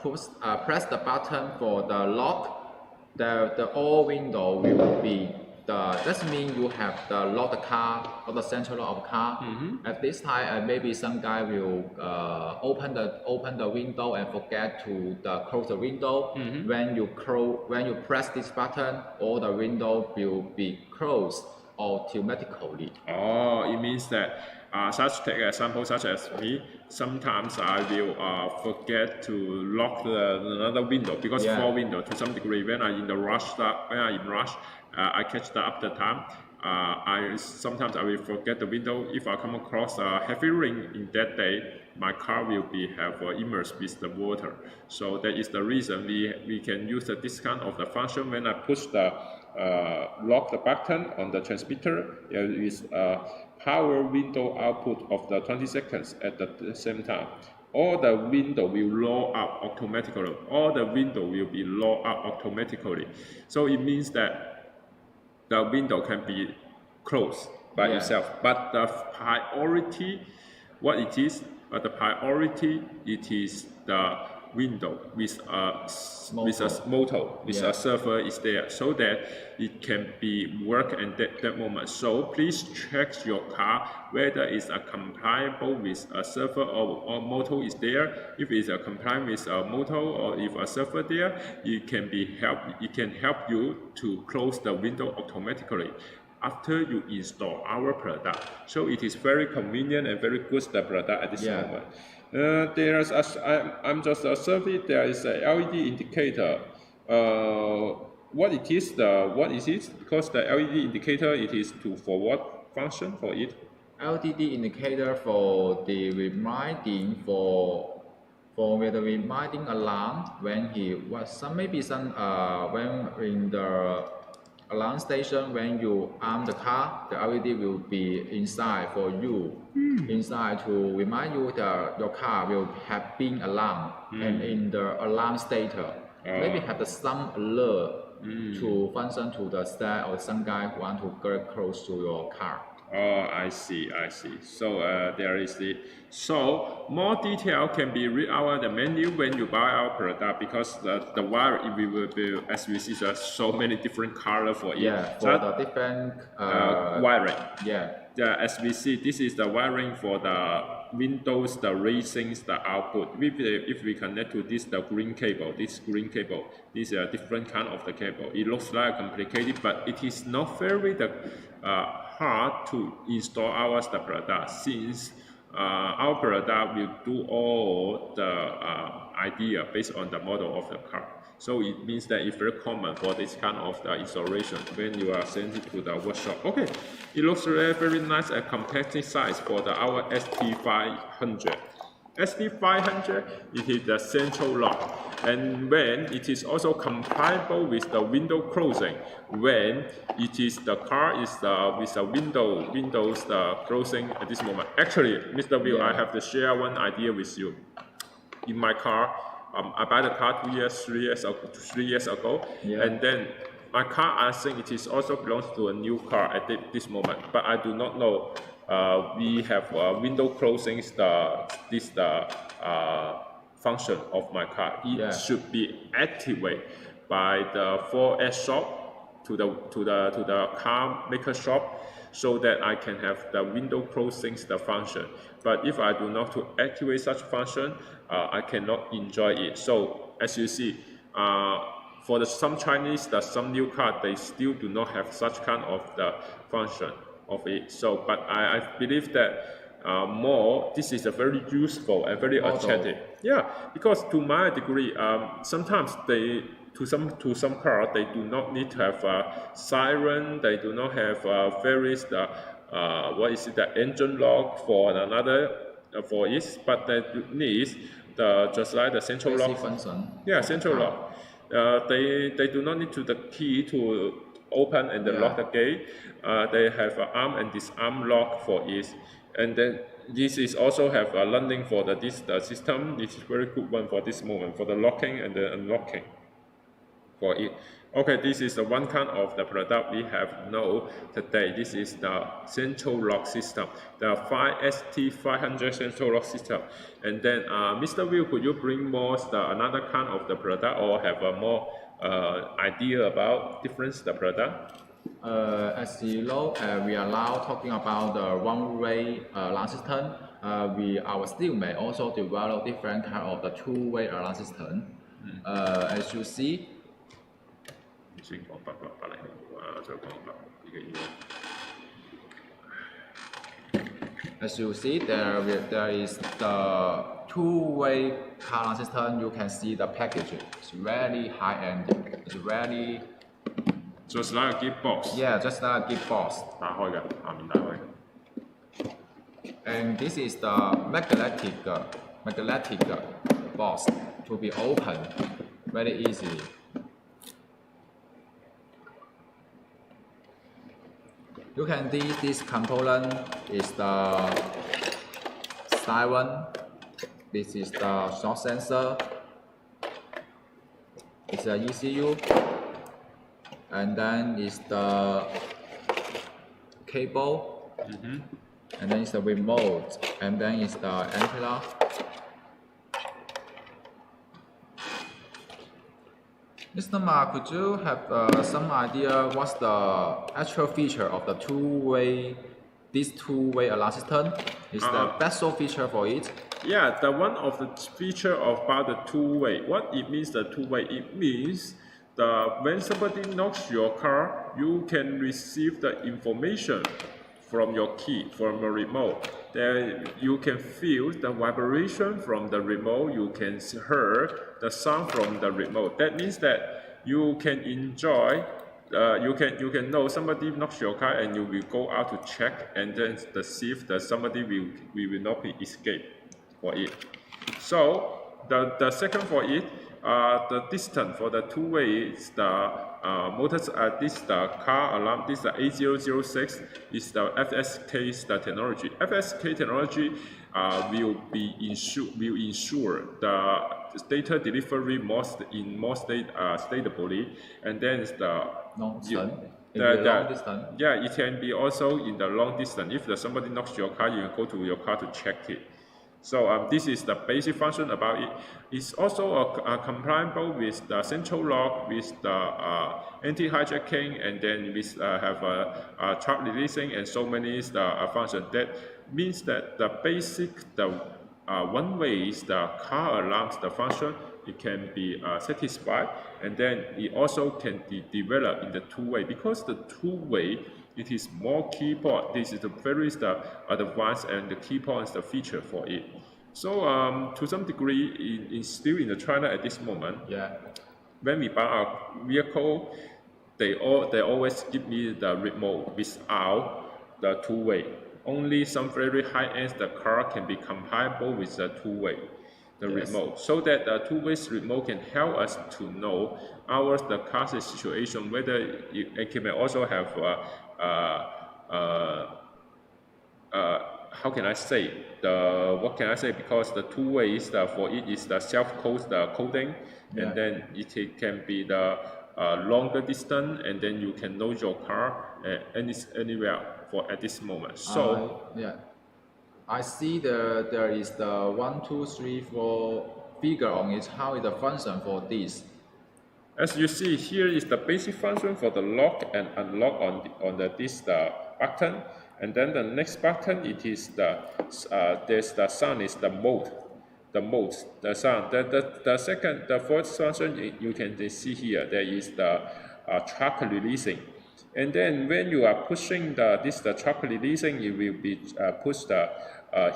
Speaker 1: press the button for the lock, the all window will be that means you have the lock the car or the central lock of the car. At this time, maybe some guy will open the window and forget to close the window. When you press this button, all the window will be closed automatically.
Speaker 2: Oh, it means that take an example such as me. Sometimes I will forget to lock another window because four window to some degree. When I'm in rush, I catch that up the time. Sometimes I will forget the window. If I come across a heavy rain in that day, my car will have immersed with the water. So that is the reason we can use this kind of the function. When I push the lock the button on the transmitter, there is a power window output of the 20 seconds at the same time. All the window will load up automatically. All the window will be loaded up automatically. So it means that the window can be closed by itself. But the priority, it is the window with a motor, with a server is there, so that it can be work at that moment. So please check your car whether it's compliable with a server or motor is there. If it's compliant with a motor or if a server there, it can help you to close the window automatically after you install our product. So it is very convenient and very good the product at this moment. I'm just observing there is a LED indicator. What is it? Because the LED indicator, it is for what function for it?
Speaker 1: LED indicator for the reminding for the reminding alarm when when in the alarm station, when you arm the car, the LED will be inside for you, inside to remind you that your car will have been alarmed, and in the alarm status, maybe have some alert to function to the staff or some guy who want to get close to your car.
Speaker 2: Oh, I see. So there is the so more detail can be read out the menu when you buy our product because the wire we will be as we see there's so many different color for it.
Speaker 1: Yeah, for the different
Speaker 2: wiring.
Speaker 1: Yeah.
Speaker 2: Yeah, as we see, this is the wiring for the Windows, the racings, the output. If we connect to this, the green cable, this is a different kind of the cable. It looks like complicated, but it is not very hard to install the product since our product will do all the idea based on the model of the car. So it means that it's very common for this kind of installation when you are sent it to the workshop. Okay, it looks very nice and compact size for our ST500. ST500, it is the central lock, and when it is also compatible with the window closing, when it is the car is with the windows closing at this moment. Actually, Mr. Will, I have to share one idea with you. In my car, I bought the car 3 years ago, and then my car, I think it is also belongs to a new car at this moment, but I do not know. We have window closings, this function of my car. It should be activated by the 4S shop to the car maker shop, so that I can have the window closings the function. But if I do not to activate such function, I cannot enjoy it. So as you see, for some Chinese, some new car, they still do not have such kind of the function of it. So, but I believe that this is a very useful and very attractive. Yeah, because to my degree, sometimes to some car they do not need to have a siren. They do not have various the engine lock for another for it, but they need just like the central lock. Yeah, central lock. They do not need the key to open and lock the gate. They have an arm and disarm lock for it, and then this is also have a learning for the system. It's very good one for this moment for the locking and the unlocking for it. Okay, this is the one kind of the product we have now today. This is the central lock system, the ST500 central lock system. And then, Mr. Will, could you bring more another kind of the product or have a more idea about difference the product?
Speaker 1: As you know, we are now talking about the one-way alarm system. Our Steelmate also develop different kind of the two-way alarm system. As you see. As you see, there is the two-way car alarm system. You can see the package. It's very high-end. It's very
Speaker 2: just like a gift box.
Speaker 1: Yeah, just like a gift box. And this is the magnetic box to be opened very easily. You can see this component is the siren. This is the shock sensor. It's the ECU. And then is the cable. And then is the remote. And then is the antenna. Mr. Ma, could you have some idea what's the actual feature of the this two-way alarm system? Is the special feature for it?
Speaker 2: Yeah, the one of the feature about the two-way. What it means the two-way? It means when somebody knocks your car, you can receive the information from your key, from a remote. Then you can feel the vibration from the remote. You can hear the sound from the remote. That means that you can enjoy. You can know somebody knocks your car, and you will go out to check, and then see if somebody will not be escaped for it. So the second for it. The distance for the two-way is the motors. This the car alarm. This the A006 is the FSK technology. FSK technology will ensure the data delivery more stably, and then is the
Speaker 1: long distance.
Speaker 2: Yeah, it can be also in the long distance. If somebody knocks your car, you can go to your car to check it. So this is the basic function about it. It's also compatible with the central lock, with the anti-hijacking, and then we have a trap releasing and so many functions. That means that the basic, one way is the car alarms, the function, it can be satisfied, and then it also can be developed in the two-way, because the two-way, it is more keyboard. This is the very advanced, and the keyboard is the feature for it. So to some degree, it's still in the China at this moment.
Speaker 1: Yeah.
Speaker 2: When we buy a vehicle, they always give me the remote without the two-way. Only some very high-end the car can be compatible with the two-way, the remote, so that the two-way remote can help us to know the car's situation, whether it can also have how can I say, what can I say, because the two ways for it is the self-code, the coding, and then it can be the longer distance, and then you can know your car anywhere at this moment. So
Speaker 1: I see there is the 1, 2, 3, 4 figure on it. How is the function for this?
Speaker 2: As you see, here is the basic function for the lock and unlock on this button, and then the next button, it is there's the sound is the mode, the sound. The fourth function you can see here, there is the track releasing, and then when you are pushing the track releasing, it will be pushed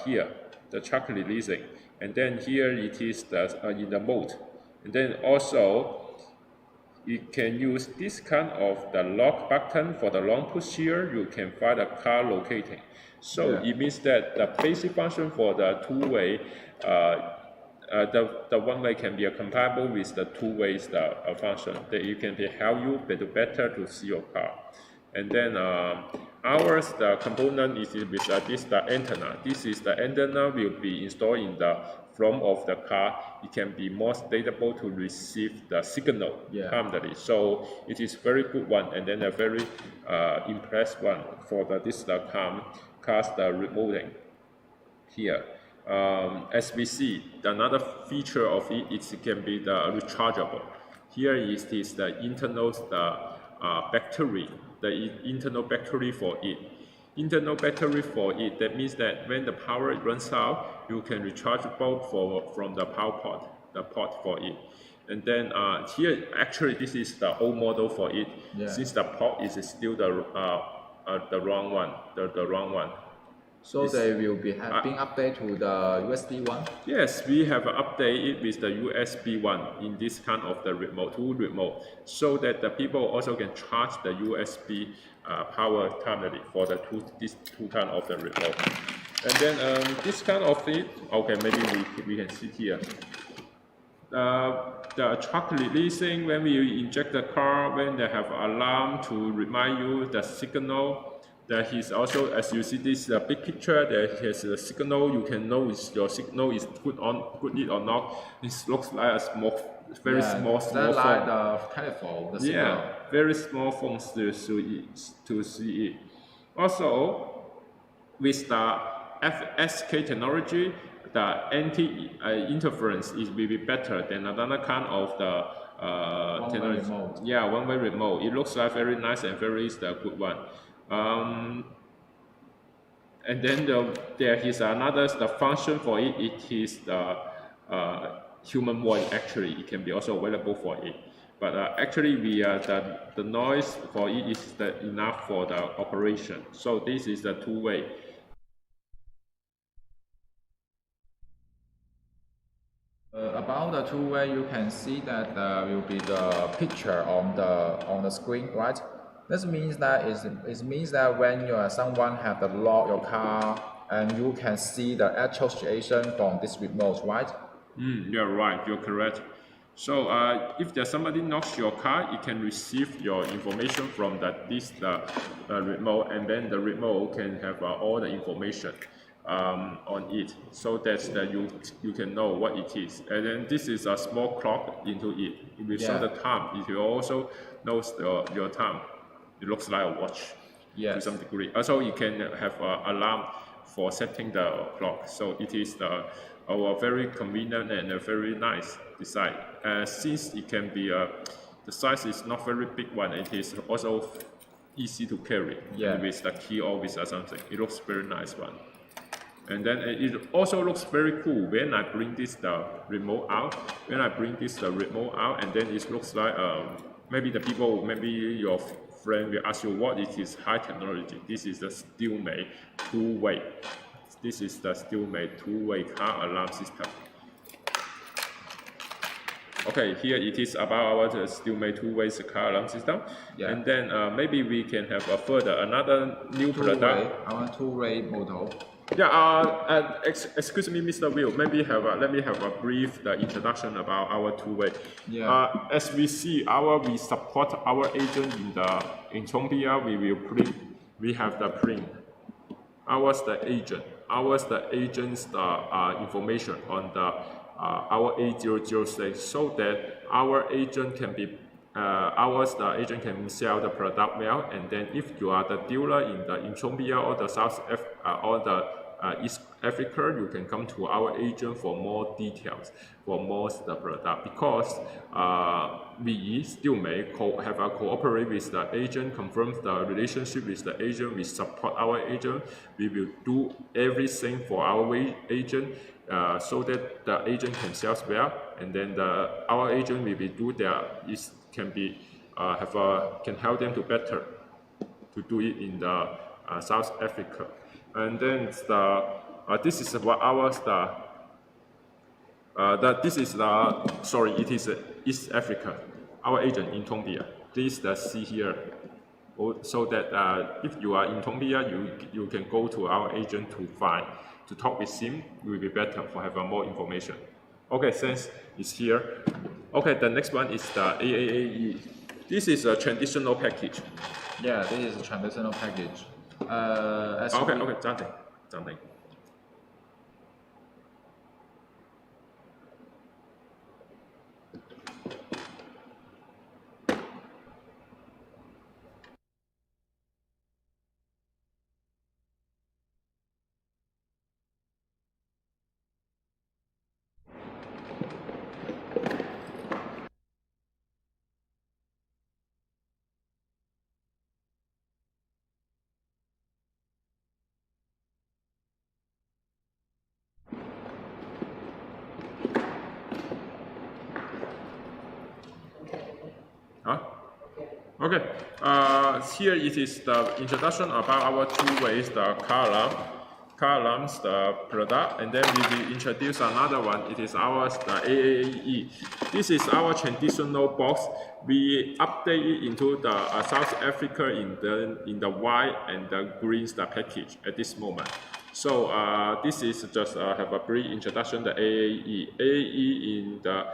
Speaker 2: here, the track releasing, and then here it is in the mode, and then also you can use this kind of the lock button for the long push here. You can find the car locating. So it means that the basic function for the two-way, the one-way can be compatible with the two-way function. That you can help you better to see your car. And then the component is with the antenna. This is the antenna will be installed in the front of the car. It can be more stable to receive the signal permanently. So it is very good one, and then a very impressed one for this car's remoting here. As we see, another feature of it can be the rechargeable. Here is the internal battery, the internal battery for it. Internal battery for it, that means that when the power runs out, you can recharge both from the power port, the port for it. And then here, actually, this is the old model for it, since the port is still the wrong one, the wrong one.
Speaker 1: So they will be being updated to the USB one?
Speaker 2: Yes, we have updated with the USB one in this kind of the remote, so that the people also can charge the USB power permanently for these two kind of the remote. And then this kind of it, okay, maybe we can see here. The track releasing, when we inject the car, when they have alarm to remind you the signal. There is also, as you see this big picture, there is a signal. You can know if your signal is good or not. It looks like a very small phone.
Speaker 1: Like the telephone, the signal.
Speaker 2: Very small phones to see it. Also, with the FSK technology, the anti-interference will be better than another kind of the technology.
Speaker 1: Remote.
Speaker 2: Yeah, one-way remote. It looks like very nice and very good one. And then there is another function for it. It is the human voice. Actually, it can be also available for it. But actually, the noise for it is enough for the operation. So this is the two-way.
Speaker 1: About the two-way, you can see that will be the picture on the screen, right? This means that it means that when someone have to lock your car, and you can see the actual situation from this remote, right?
Speaker 2: You're right. You're correct. So if there's somebody knocks your car, it can receive your information from this remote, and then the remote can have all the information on it, so that you can know what it is. And then this is a small clock into it. It will show the time. It will also knows your time. It looks like a watch
Speaker 1: Yes.
Speaker 2: to some degree. Also, you can have an alarm for setting the clock. So it is a very convenient and a very nice design. Since it can be the size is not very big one, it is also easy to carry.
Speaker 1: Yeah.
Speaker 2: With the key or with something. It looks very nice one. And then it also looks very cool when I bring the remote out. When I bring the remote out, and then it looks like maybe your friend will ask you what it is high technology. This is the Steelmate two-way. This is the Steelmate two-way car alarm system. Okay, here it is about our Steelmate two-way car alarm system.
Speaker 1: Yeah.
Speaker 2: And then maybe we can have another new product.
Speaker 1: Our two-way model.
Speaker 2: Yeah, excuse me, Mr. Will. Maybe let me have a brief introduction about our two-way.
Speaker 1: Yeah.
Speaker 2: As we see, we support our agent in Colombia. We have the print. Ours the agent. Ours the agent's information on our 8006, so that our agent can be. The agent can sell the product well, and then if you are the dealer in Colombia or the East Africa, you can come to our agent for more details, for more the product, because we still have a cooperate with the agent, confirm the relationship with the agent, we support our agent, we will do everything for our agent. So that the agent can sell well, and then our agent will be can help them to better to do it in the South Africa. And then this is what it is East Africa. Our agent in Colombia. Please see here. So that if you are in Colombia, you can go to our agent to talk with him. It will be better for have more information. Okay, since it's here. Okay, the next one is the AAAE. This is a traditional package.
Speaker 1: Yeah, this is a traditional package.
Speaker 2: Something. Okay, here it is the introduction about our two ways, the car alarms, the product, and then we will introduce another one. It is ours, the AAE. This is our traditional box. We update it into the South Africa in the white and the green package at this moment. So this is just have a brief introduction. The AAE. AAE in the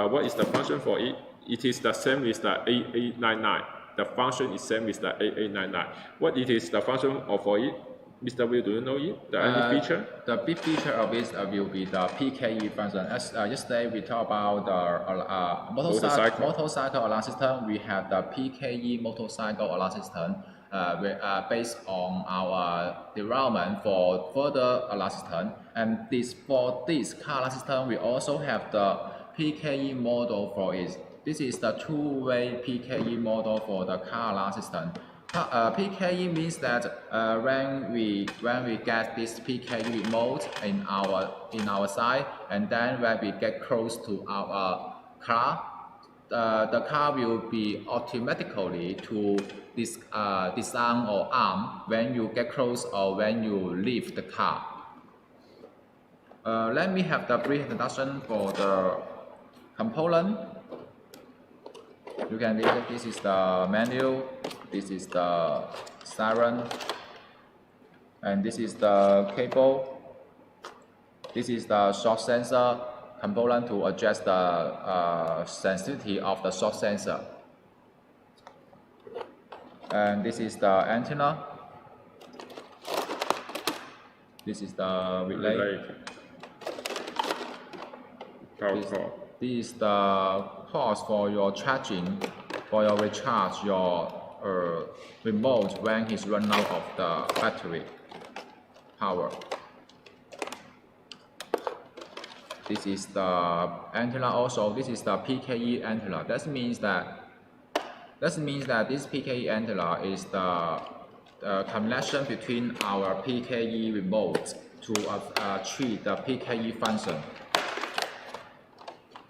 Speaker 2: what is the function for it? It is the same with the 8899. The function is same with the 8899. What it is the function for it? Mr. Will, do you know it? Any feature?
Speaker 1: The big feature of it will be the PKE function. As yesterday we talked about the motorcycle alarm system. We have the PKE motorcycle alarm system based on our development for further alarm system. And for this car alarm system, we also have the PKE model for it. This is the two-way PKE model for the car alarm system. PKE means that when we get this PKE remote in our side, and then when we get close to our car, the car will be automatically to disarm or arm when you get close or when you leave the car. Let me have the brief introduction for the component. You can see this is the menu, this is the siren, and this is the cable. This is the shock sensor component to adjust the sensitivity of the shock sensor. And this is the antenna. This is the relay. This is the port for your charging, for your recharge your remote when he's run out of the battery power. This is the antenna also. This is the PKE antenna. That means that this PKE antenna is the connection between our PKE remote to treat the PKE function.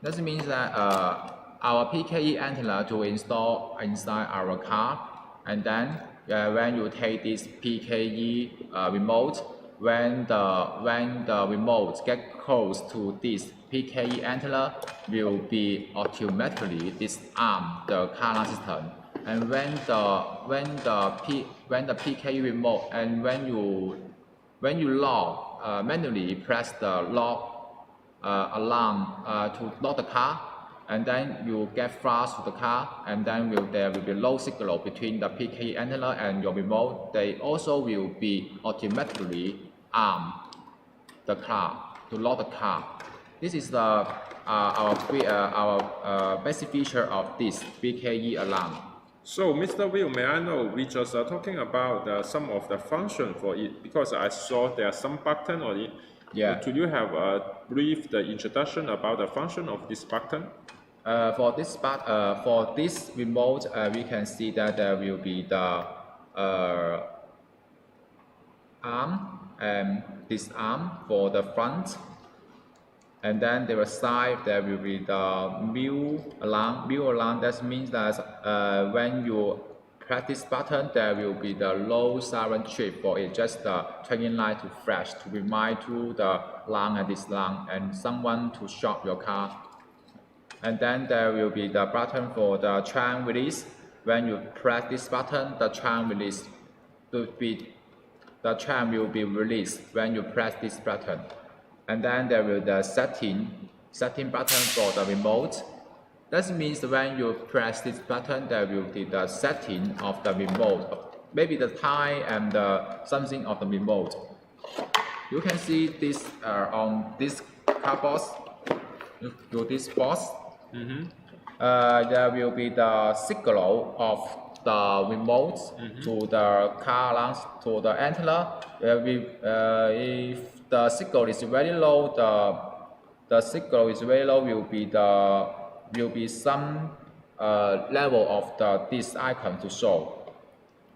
Speaker 1: That means that our PKE antenna to install inside our car, and then when you take this PKE remote, when the remote get close to this PKE antenna, will be automatically disarm the car alarm system. And when the PKE remote, and when you lock manually press the lock alarm to lock the car, and then you get flash to the car, and then there will be low signal between the PKE antenna and your remote. They also will be automatically arm the car to lock the car. This is the our basic feature of this PKE alarm.
Speaker 2: So, Mr. Will, may I know, we just are talking about some of the function for it, because I saw there are some button on it.
Speaker 1: Yeah.
Speaker 2: Could you have a brief introduction about the function of this button?
Speaker 1: For this remote, we can see that there will be the arm and disarm for the front, and then there side there will be the mute alarm. Mute alarm, that means that when you press this button, there will be the low siren trip for it, just the turning light to flash to remind to the alarm and disarm and someone to stop your car. And then there will be the button for the trunk release. When you press this button, the trunk will be released when you press this button. And then there will be the setting button for the remote. That means when you press this button, there will be the setting of the remote, maybe the time and something of the remote. You can see this on this car box. To this box. There will be the signal of the remote to the car alarms, to the antenna. If the signal is very low, will be some level of this icon to show.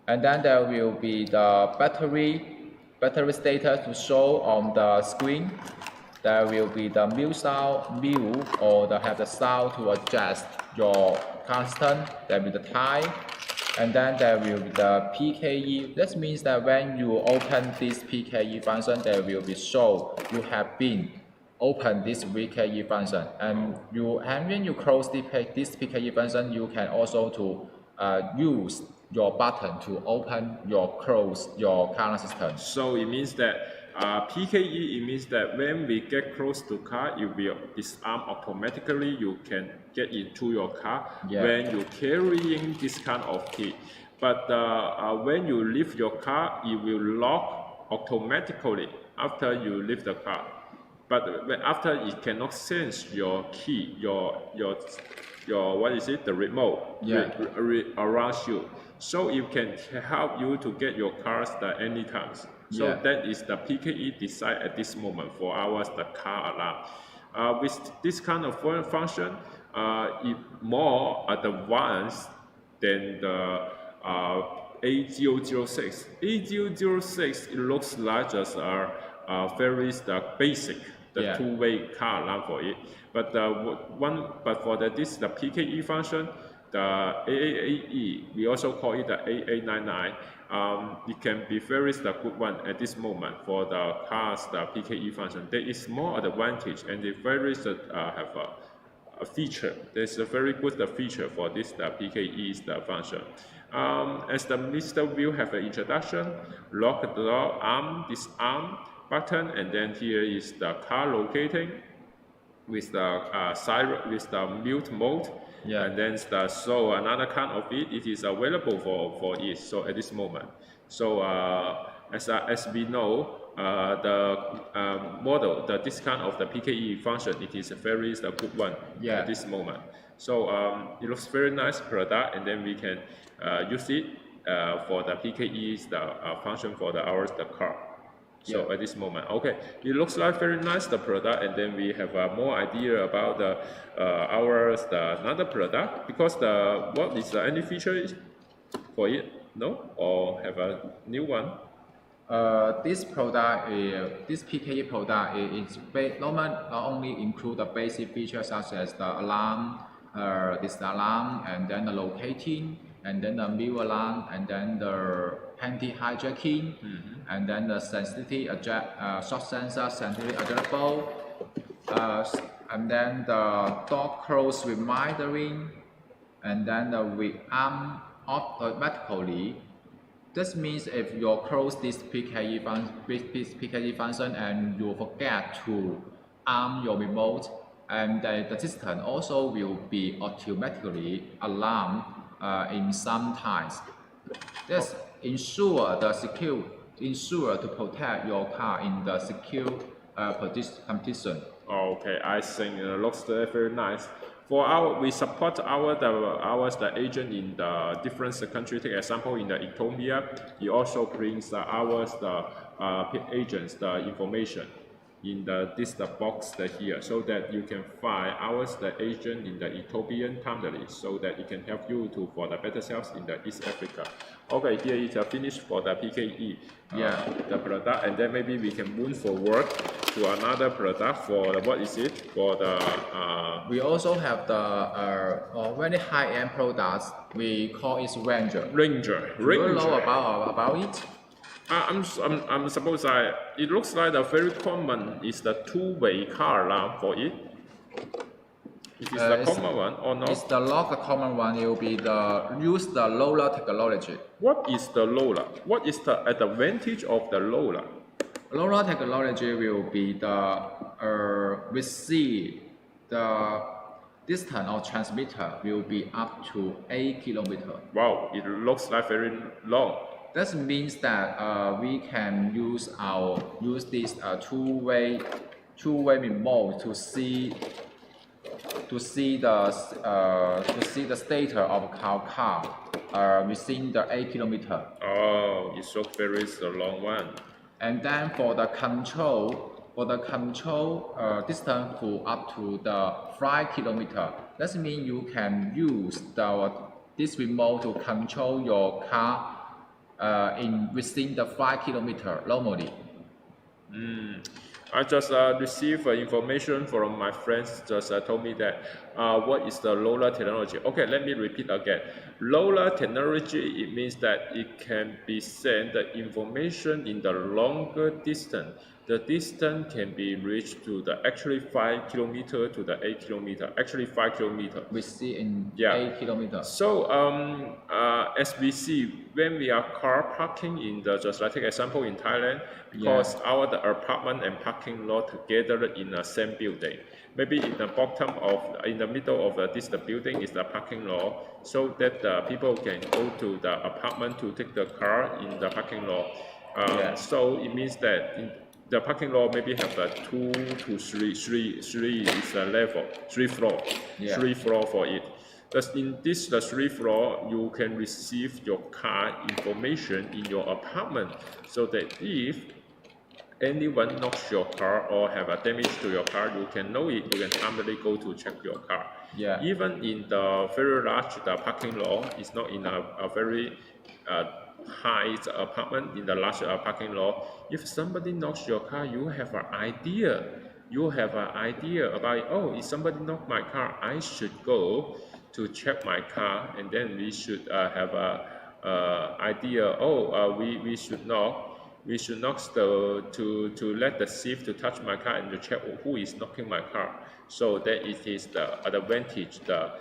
Speaker 1: And then there will be the battery status to show on the screen. There will be the mute sound, or have the sound to adjust your constant. There will be the time, and then there will be the PKE. That means that when you open this PKE function, there will be show you have been open this PKE function, and when you close this PKE function, you can also to use your button to open close your car system.
Speaker 2: So it means that PKE, it means that when we get close to car, it will disarm automatically. You can get into your car when you're carrying this kind of key. But when you leave your car, it will lock automatically after you leave the car. But after it cannot sense your key, your what is it? The remote around you. So it can help you to get your cars at any times. So that is the PKE design at this moment for the car alarm. With this kind of function, it more advanced than the A006. A006, it looks like just a very basic, two-way car alarm for it. But the PKE function, the AAAE, we also call it the AA99. It can be very good one at this moment for the cars, the PKE function. There is more advantage, and they very have a feature. There's a very good feature for this PKE function. As the Mr. Will have an introduction, lock the door, arm, disarm button, and then here is the car locating with the mute mode. And then so another kind of it is available for it. So at this moment, so as we know, the model, this kind of the PKE function, it is a very good one at this moment. So it looks very nice product, and then we can use it for the PKE's the function for the hours the car. So at this moment, okay, it looks like very nice the product, and then we have more idea about the ours the another product, because the what is the any feature for it? No, or have a new one?
Speaker 1: This product, this PKE product is not only include the basic features such as the alarm, this alarm, and then the locating, and then the mirror alarm, and then the anti-hijacking, and then the sensitivity shock sensor, sensitivity adjustable, and then the door close remindering, and then the rearm automatically. This means if you close this PKE function and you forget to arm your remote, and the system also will be automatically alarmed in some times. This ensure to protect your car in the secure condition.
Speaker 2: Okay, I think it looks very nice. For we support the agent in the different country. Take example in the Ethiopia, he also brings the agents the information in the box here, so that you can find the agent in the Ethiopian country, so that it can help you for the better sales in the East Africa. Okay, here is finished for the PKE, the product, and then maybe we can move forward to another product for what is it for the.
Speaker 1: We also have the very high-end products. We call it Ranger.
Speaker 2: Ranger.
Speaker 1: Do you know about it?
Speaker 2: I'm suppose it looks like the very common is the two-way car alarm for it. It is the common one or not?
Speaker 1: It's not the common one. It will be use the LoRa technology.
Speaker 2: What is the LoRa? What is the advantage of the LoRa?
Speaker 1: LoRa technology will be receive the distance of transmitter will be up to 8 kilometers.
Speaker 2: Wow, it looks like very long.
Speaker 1: That means that we can use this two-way remote to see the status of our car within the 8 kilometers.
Speaker 2: Oh, it's so very long one.
Speaker 1: And then for the control distance for up to the 5 kilometers. That means you can use this remote to control your car within the 5 kilometers normally.
Speaker 2: I just received information from my friends. Just told me that what is the LoRa technology? Okay, let me repeat again. LoRa technology, it means that it can be sent the information in the longer distance. The distance can be reached to the actually 5 kilometer to the 8 kilometer. Actually 5 kilometer.
Speaker 1: We see in 8 kilometers.
Speaker 2: So as we see when we are car parking in the, just like take example in Thailand, because the apartment and parking lot together in the same building. Maybe in the in the middle of this building is the parking lot, so that the people can go to the apartment to take the car in the parking lot. So it means that the parking lot maybe have 2 to 3 is a level, 3 floor, 3 floor for it. Thus in this 3 floor, you can receive your car information in your apartment, so that if anyone knocks your car or have a damage to your car, you can know it. You can timely go to check your car. Even in the very large parking lot, it's not in a very high apartment in the large parking lot. If somebody knocks your car, you have an idea. You have an idea about, oh, if somebody knocked my car, I should go to check my car, and then we should have an idea. Oh, we should knock. We should knock to let the thief to touch my car and to check who is knocking my car. So that it is the advantage, the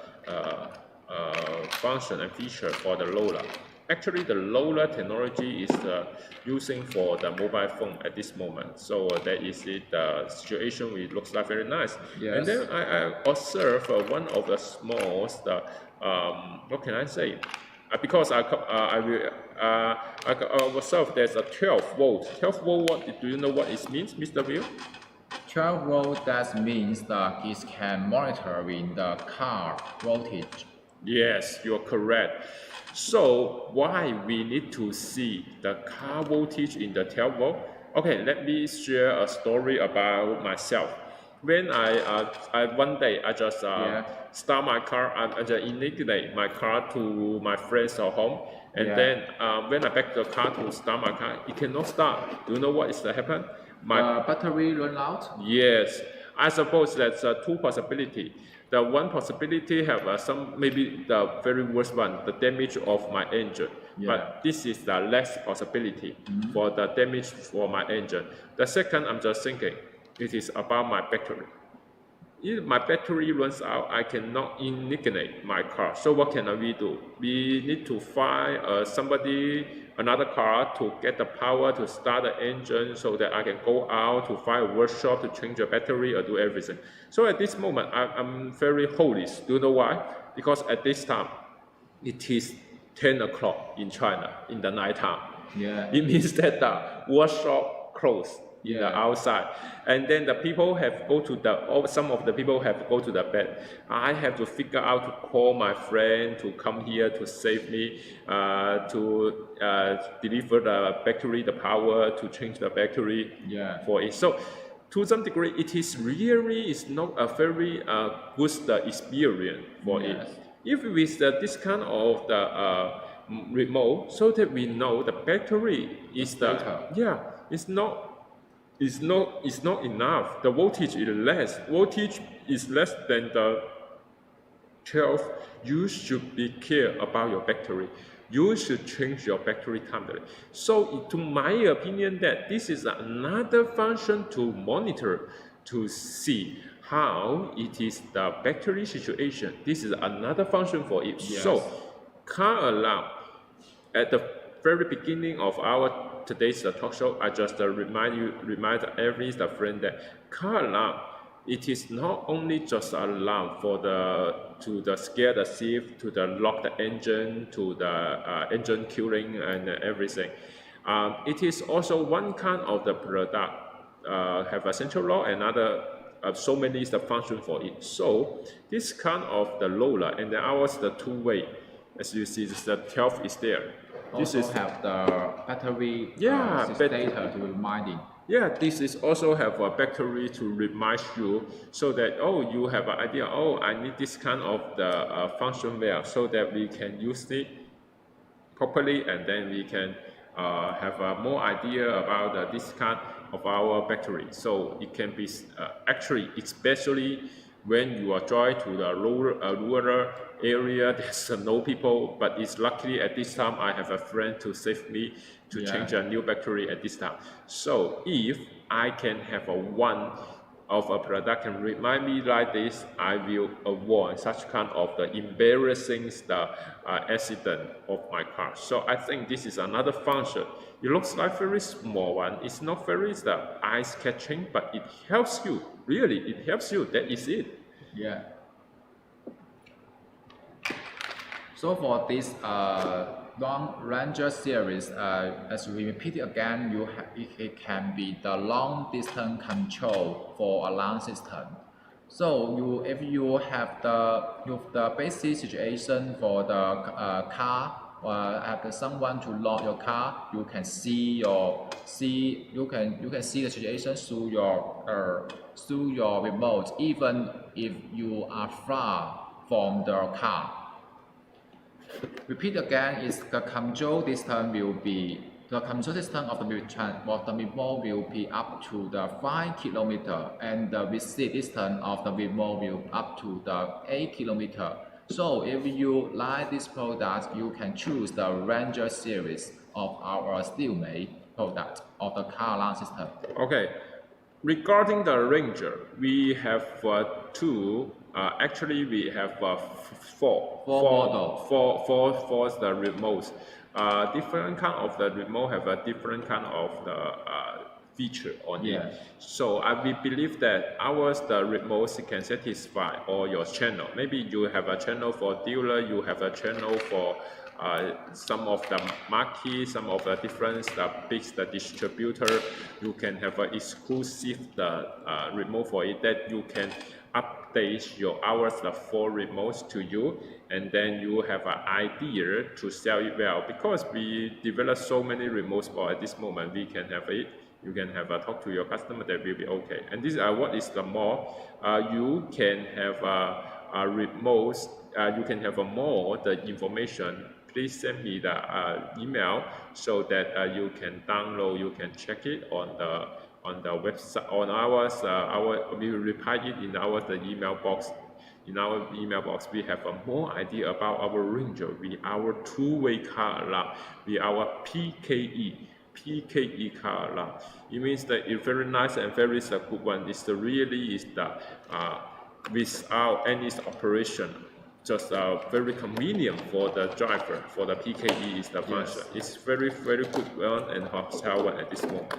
Speaker 2: function and feature for the LoRa. Actually, the LoRa technology is using for the mobile phone at this moment. So that is it. The situation which looks like very nice. And then I observe one of the smallest. What can I say? Because I observe there's a 12 volt. 12 volt. What do you know what it means, Mr. Will?
Speaker 1: 12 volt, that means that it can monitor in the car voltage.
Speaker 2: Yes, you're correct. So why we need to see the car voltage in the 12 volt? Okay, let me share a story about myself. When I one day I just
Speaker 1: Yeah.
Speaker 2: start my car, I just ignite my car to my friend's home, and
Speaker 1: Yeah.
Speaker 2: then when I back the car to start my car, it cannot start. Do you know what is that happen?
Speaker 1: The battery run out?
Speaker 2: Yes, I suppose that's two possibility. The one possibility have some, maybe the very worst one, the damage of my engine.
Speaker 1: Yeah.
Speaker 2: But this is the less possibility for the damage for my engine. The second, I'm just thinking, it is about my battery. If my battery runs out, I cannot ignite my car. So what can we do? We need to find another car to get the power to start the engine so that I can go out to find a workshop to change the battery or do everything. So at this moment, I'm very hopeless. Do you know why? Because at this time, it is 10 o'clock in China in the night time.
Speaker 1: Yeah.
Speaker 2: It means that the workshop closed in the
Speaker 1: Yeah.
Speaker 2: outside, and then the people have some of the people have go to the bed. I have to figure out to call my friend to come here to save me, to deliver the battery, the power to change the battery
Speaker 1: Yeah.
Speaker 2: for it. So to some degree, it is not a very good experience for
Speaker 1: Yes.
Speaker 2: it. If with this kind of the remote, so that we know the battery is it's not enough. The voltage is less. Voltage is less than the 12. You should be care about your battery. You should change your battery timely. So, to my opinion, that this is another function to monitor to see how it is the battery situation. This is another function for it.
Speaker 1: Yes.
Speaker 2: So, car alarm at the very beginning of our today's talk show, I just remind every friend that car alarm, it is not only just alarm for to scare the thief, to lock the engine, to the engine killing and everything. It is also one kind of the product have a central lock, another so many is the function for it. So this kind of the roller and then ours the two-way. As you see, the 12 is there.
Speaker 1: This
Speaker 2: This is
Speaker 1: have the battery data to reminding.
Speaker 2: Yeah, this is also have a battery to remind you, so that you have an idea. I need this kind of the function there, so that we can use it properly, and then we can have a more idea about this kind of our battery. So it can be actually, especially when you are driving to the rural area, there's no people, but it's luckily at this time I have a friend to save me to change a new battery at this time. So if I can have one of a product can remind me like this, I will avoid such kind of the embarrassing accident of my car. So I think this is another function. It looks like very small one. It's not very eyes catching, but it helps you. Really, it helps you. That is it.
Speaker 1: Yeah. So for this long Ranger series, as we repeat it again, it can be the long distance control for alarm system. So if you have the basic situation for the car, have someone to lock your car, you can see you can see the situation through your remote, even if you are far from the car. Repeat again, is the control distance will be the control distance of the remote will be up to the 5 km, and the visit distance of the remote will up to the 8 km. So if you like this product, you can choose the Ranger series of our Steelmate product of the car alarm system.
Speaker 2: Okay. Regarding the Ranger, we have two. Actually, we have four
Speaker 1: models.
Speaker 2: Four the remotes. Different kind of the remote have a different kind of the feature on it. So we believe that the remote can satisfy all your channel. Maybe you have a channel for dealer, you have a channel for some of the marquee, some of the different big distributor, you can have an exclusive remote for it that you can update your hours the 4 remotes to you, and then you have an idea to sell it well. Because we develop so many remotes for at this moment, we can have it. You can have a talk to your customer, that will be okay. And this what is the more you can have a remote. You can have more the information. Please send me the email so that you can download. You can check it on the website on our we will reply it in the email box. In our email box, we have a more idea about our Ranger with our two-way car alarm, with our PKE car alarm. It means that it's very nice and very good one. It's really is the without any operation, just very convenient for the driver. For the PKE is the function. It's very good one and hostile one at this moment.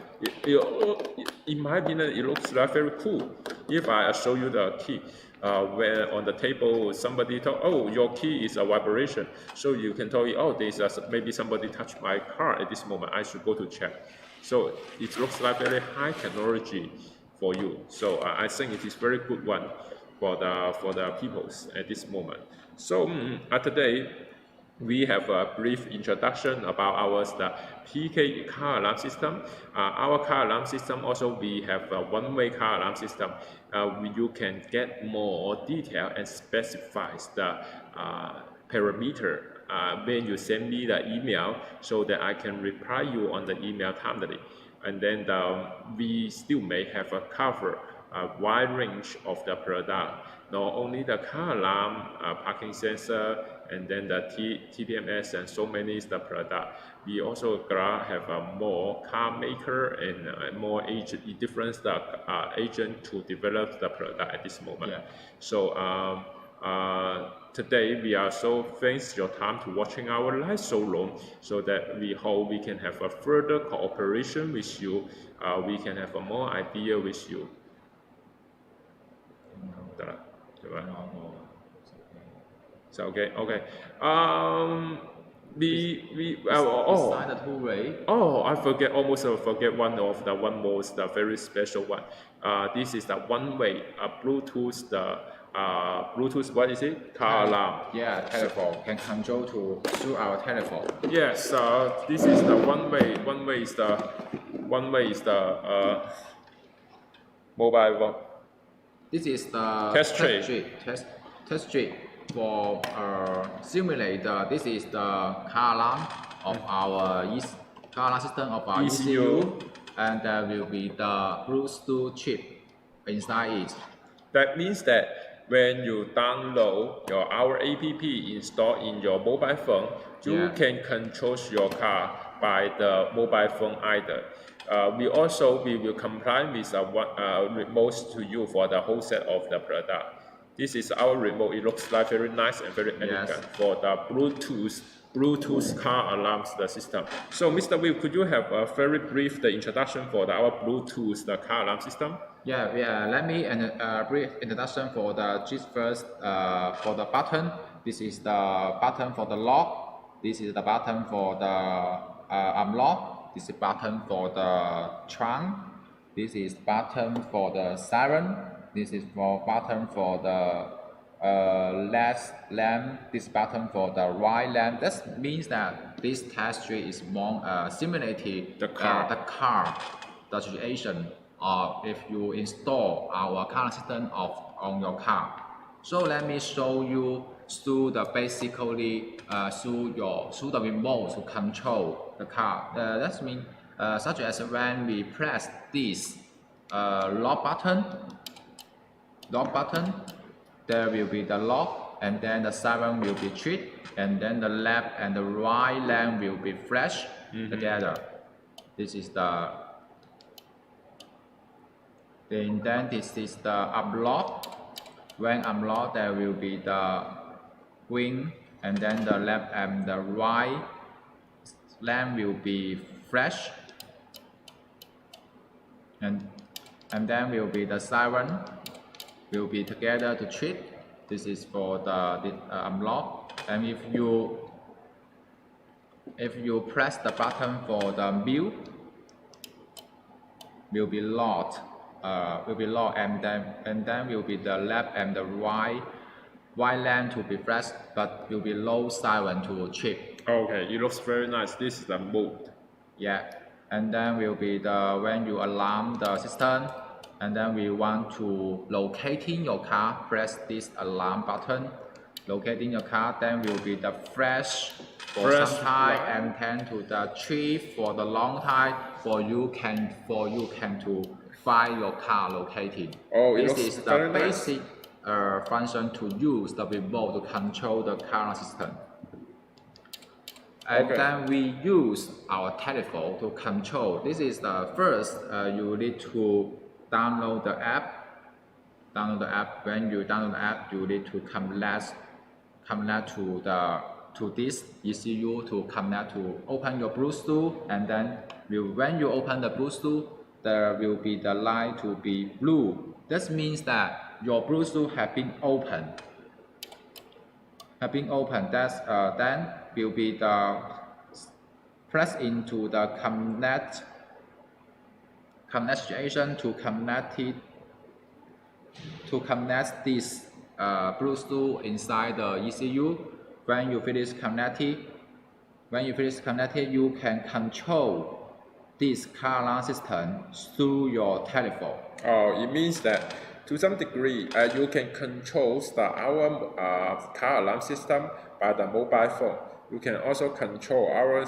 Speaker 2: In my opinion, it looks like very cool. If I show you the key, where on the table somebody talk, oh, your key is a vibration, so you can tell it, oh, there's maybe somebody touched my car at this moment, I should go to check. So it looks like very high technology for you. So I think it is very good one for the peoples at this moment. So today we have a brief introduction about our PK car alarm system. Our car alarm system also we have a one-way car alarm system. You can get more detail and specifies the parameter when you send me the email, so that I can reply you on the email timely. And then we still may have a cover a wide range of the product, not only the car alarm, parking sensor, and then the TPMS, and so many is the product. We also have a more car maker and more agent, different agent to develop the product at this moment. Yeah. So today we are so thanks your time to watching our live so long, so that we hope we can have a further cooperation with you. We can have a more idea with you. So okay. I almost forget one of the one most very special one. This is the one-way Bluetooth. Bluetooth, what is it? Car alarm.
Speaker 1: Yeah, telephone can control through our telephone.
Speaker 2: Yes, this is the one-way. One way is the mobile one.
Speaker 1: This is the test strip for simulator. This is the car alarm of our car alarm system of our ECU, and there will be the Bluetooth chip inside it.
Speaker 2: That means that when you download our app installed in your mobile phone, you can control your car by the mobile phone either. We will comply with remote to you for the whole set of the product. This is our remote. It looks like very nice and very elegant for the Bluetooth car alarms the system. So, Mr. Will, could you have a very brief introduction for our Bluetooth car alarm system?
Speaker 1: Yeah. Let me brief introduction for the first for the button. This is the button for the lock. This is the button for the unlock. This is button for the trunk. This is button for the siren. This is button for the left lamp. This button for the right lamp. That means that this test strip is more simulated the car situation. If you install our car system on your car. So let me show you through the basically through the remote to control the car. That means such as when we press this lock button, there will be the lock, and then the siren will be triggered, and then the left and the right lamp will be flash together. This is the then this is the unlock. When unlock, there will be the green, and then the left and the right lamp will be flash, and then will be the siren will be together to treat. This is for the unlock. And if you If you press the button for the mute, will be locked, and then will be the left and the right lamp to be flash, but will be low silent to trip.
Speaker 2: Okay, it looks very nice. This is the mode.
Speaker 1: Yeah, and then will be the when you alarm the system, and then we want to locating your car, press this alarm button. Locating your car, then will be the flash for some time,
Speaker 2: right.
Speaker 1: and then to the trip for the long time for you can to find your car locating.
Speaker 2: Oh, it
Speaker 1: This
Speaker 2: looks
Speaker 1: is the
Speaker 2: very nice.
Speaker 1: basic function to use the remote to control the car system. And
Speaker 2: Okay.
Speaker 1: then we use our telephone to control. This is the first, you need to download the app. When you download the app, you need to connect to this ECU to connect to open your Bluetooth, and then when you open the Bluetooth, there will be the light to be blue. This means that your Bluetooth have been opened. That's then will be the press into the connection to connect this Bluetooth inside the ECU. When you finish connecting, you can control this car alarm system through your telephone.
Speaker 2: Oh, it means that to some degree, you can control our car alarm system by the mobile phone. You can also control our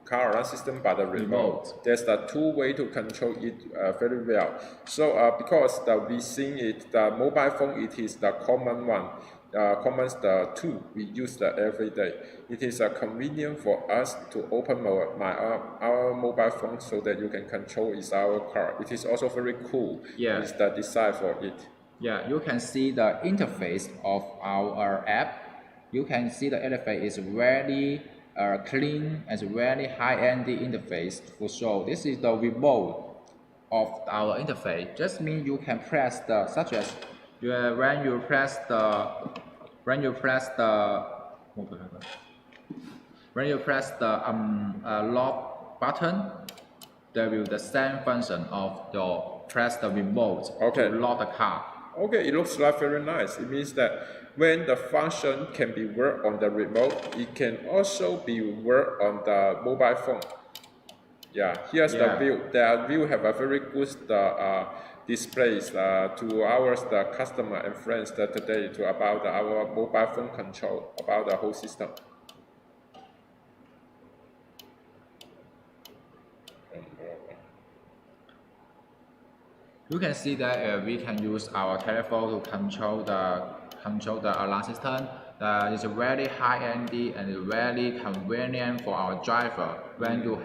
Speaker 2: car alarm system by the remote. There's the two way to control it very well. So because we seen it, the mobile phone, it is the common one. The tool we use every day. It is convenient for us to open our mobile phone so that you can control our car. It is also very cool.
Speaker 1: Yeah.
Speaker 2: It's the design for it.
Speaker 1: Yeah, you can see the interface of our app. You can see the interface is very clean and very high-end interface for sure. This is the remote of our interface. Just means you can press the such as when you press the lock button, there will be the same function of your press the remote to lock the car.
Speaker 2: Okay, it looks like very nice. It means that when the function can be worked on the remote, it can also be worked on the mobile phone. Yeah, here's the view. The view have a very good displays to the customer and friends today about our mobile phone control, about the whole system.
Speaker 1: You can see that we can use our telephone to control the alarm system. It's very high-end and very convenient for our driver. When you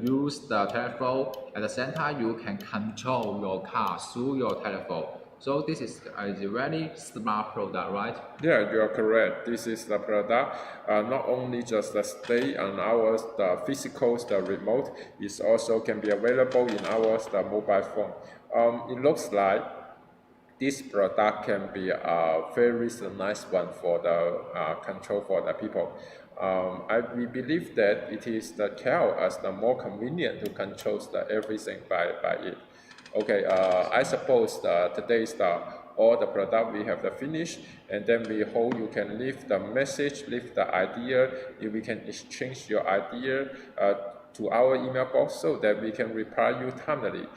Speaker 1: use the telephone, at the same time you can control your car through your telephone. So this is a very smart product, right?
Speaker 2: Yeah, you are correct. This is the product. Not only just stay on the physical, the remote, it also can be available in the mobile phone. It looks like this product can be a very nice one for the control for the people. We believe that it is the more convenient to control everything by it. Okay, I suppose today's all the product we have finished, and then we hope you can leave the message, leave the idea, if we can exchange your idea to our email box so that we can reply you timely.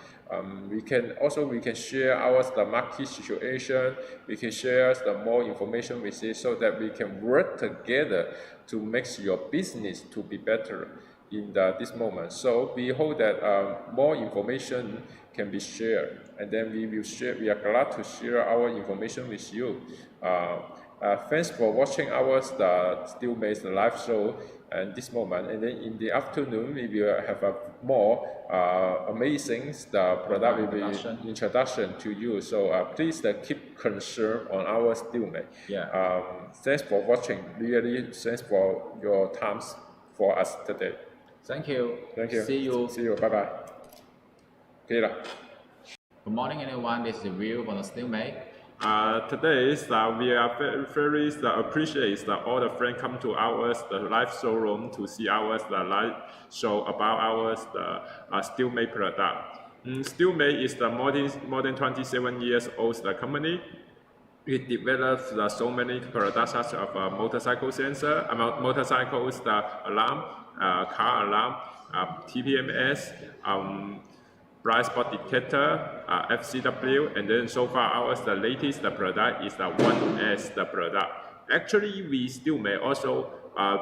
Speaker 2: We can share the market situation. We can share the more information with you so that we can work together to make your business to be better in this moment. So we hope that more information can be shared, and then we will share. We are glad to share our information with you. Thanks for watching our Steelmate live show at this moment, and then in the afternoon we will have a more amazing product will be introduction to you. So please keep concern on our Steelmate.
Speaker 1: Yeah.
Speaker 2: Thanks for watching. Really, thanks for your time for us today.
Speaker 1: Thank you.
Speaker 2: Thank you.
Speaker 1: See you.
Speaker 2: See you. Bye bye. Okay lah.
Speaker 1: Good morning, everyone. This is Will from the Steelmate.
Speaker 2: Today we are very appreciate that all the friends come to ours the live showroom to see ours the live show about ours the Steelmate product. Steelmate is the more than 27 years old the company. It develops so many products such as motorcycle sensor, motorcycles alarm, car alarm, TPMS, blind spot detector, FCW, and then so far ours the latest product is the 1S the product. Actually, we still may also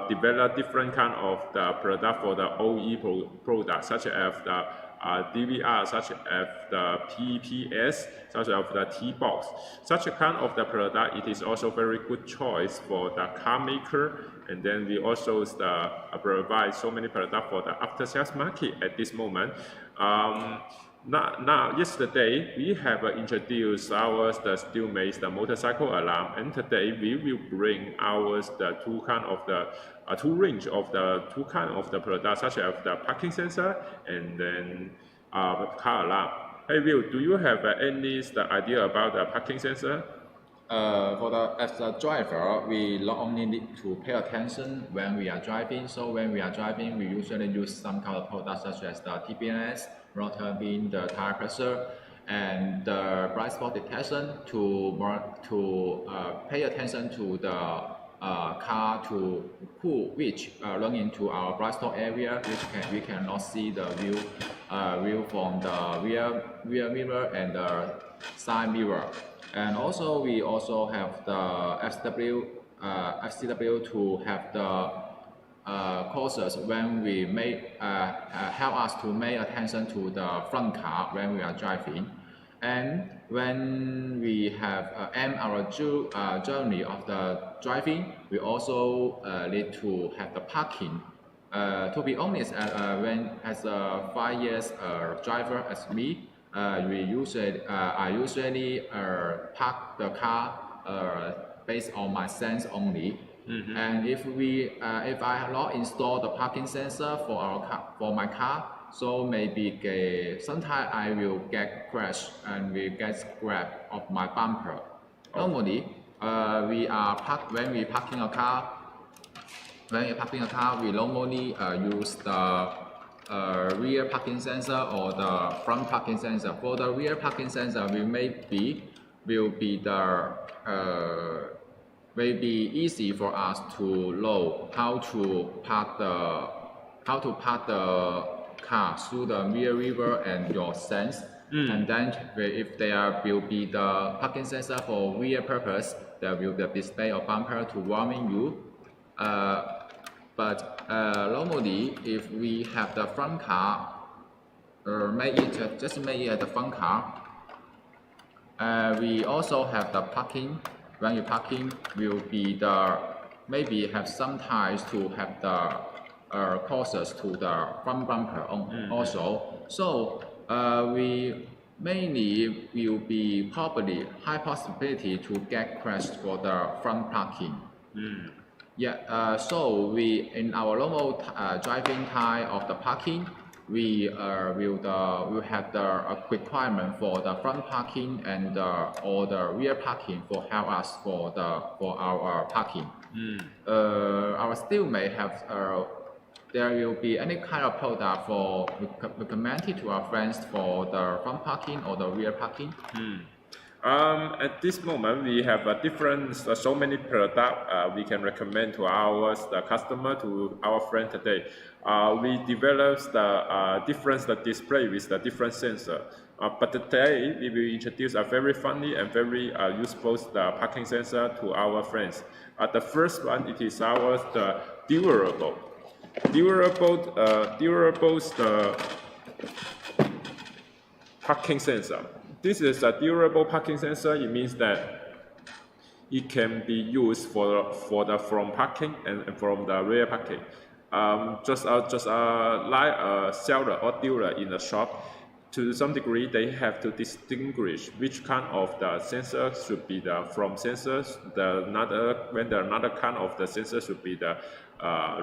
Speaker 2: develop different kind of the product for the OE product, such as the DVR, such as the PPS, such as the T-box. Such a kind of the product, it is also very good choice for the car maker. And then we also provide so many products for the after-sales market at this moment. Yesterday, we have introduced ours the Steelmate, the motorcycle alarm, and today we will bring ours the two range of the two kind of the products, such as the parking sensor and then car alarm. Hey Will, do you have any idea about the parking sensor?
Speaker 1: As a driver, we not only need to pay attention when we are driving. So when we are driving, we usually use some kind of products such as the TPMS, rotor beam, the tire pressure, and the blind spot detection to pay attention to the car which run into our blind spot area, which we cannot see the view from the rear mirror and the side mirror. And also we also have the FCW to have the causes when we help us to make attention to the front car when we are driving. And when we have end our journey of the driving, we also need to have the parking. To be honest, as a 5 years driver as me, I usually park the car based on my sense only. And if I have not installed the parking sensor for my car, so maybe sometimes I will get crash and will get scrap of my bumper. Normally, when we parking a car, we normally use the rear parking sensor or the front parking sensor. For the rear parking sensor, will be easy for us to know how to park the car through the mirror and your sense. And then if there will be the parking sensor for rear purpose, there will be a display or bumper to warning you. But normally, if we have the front car, make it the front car. We also have the parking. When you parking, will be maybe have sometimes to have the causes to the front bumper also. So we mainly will be probably high possibility to get crashed for the front parking. Yeah, so we in our normal driving time of the parking, we will have the requirement for the front parking and or the rear parking for help us for our parking. Our Steelmate have there will be any kind of product for recommended to our friends for the front parking or the rear parking.
Speaker 2: At this moment, we have so many products we can recommend to the customer, to our friend today. We developed the different display with the different sensor. But today, we will introduce a very funny and very useful parking sensor to our friends. The first one, it is the durable parking sensor. This is a durable parking sensor. It means that it can be used for the front parking and from the rear parking. Just like a seller or dealer in a shop, to some degree they have to distinguish which kind of the sensor should be the front sensors, another kind of the sensor should be the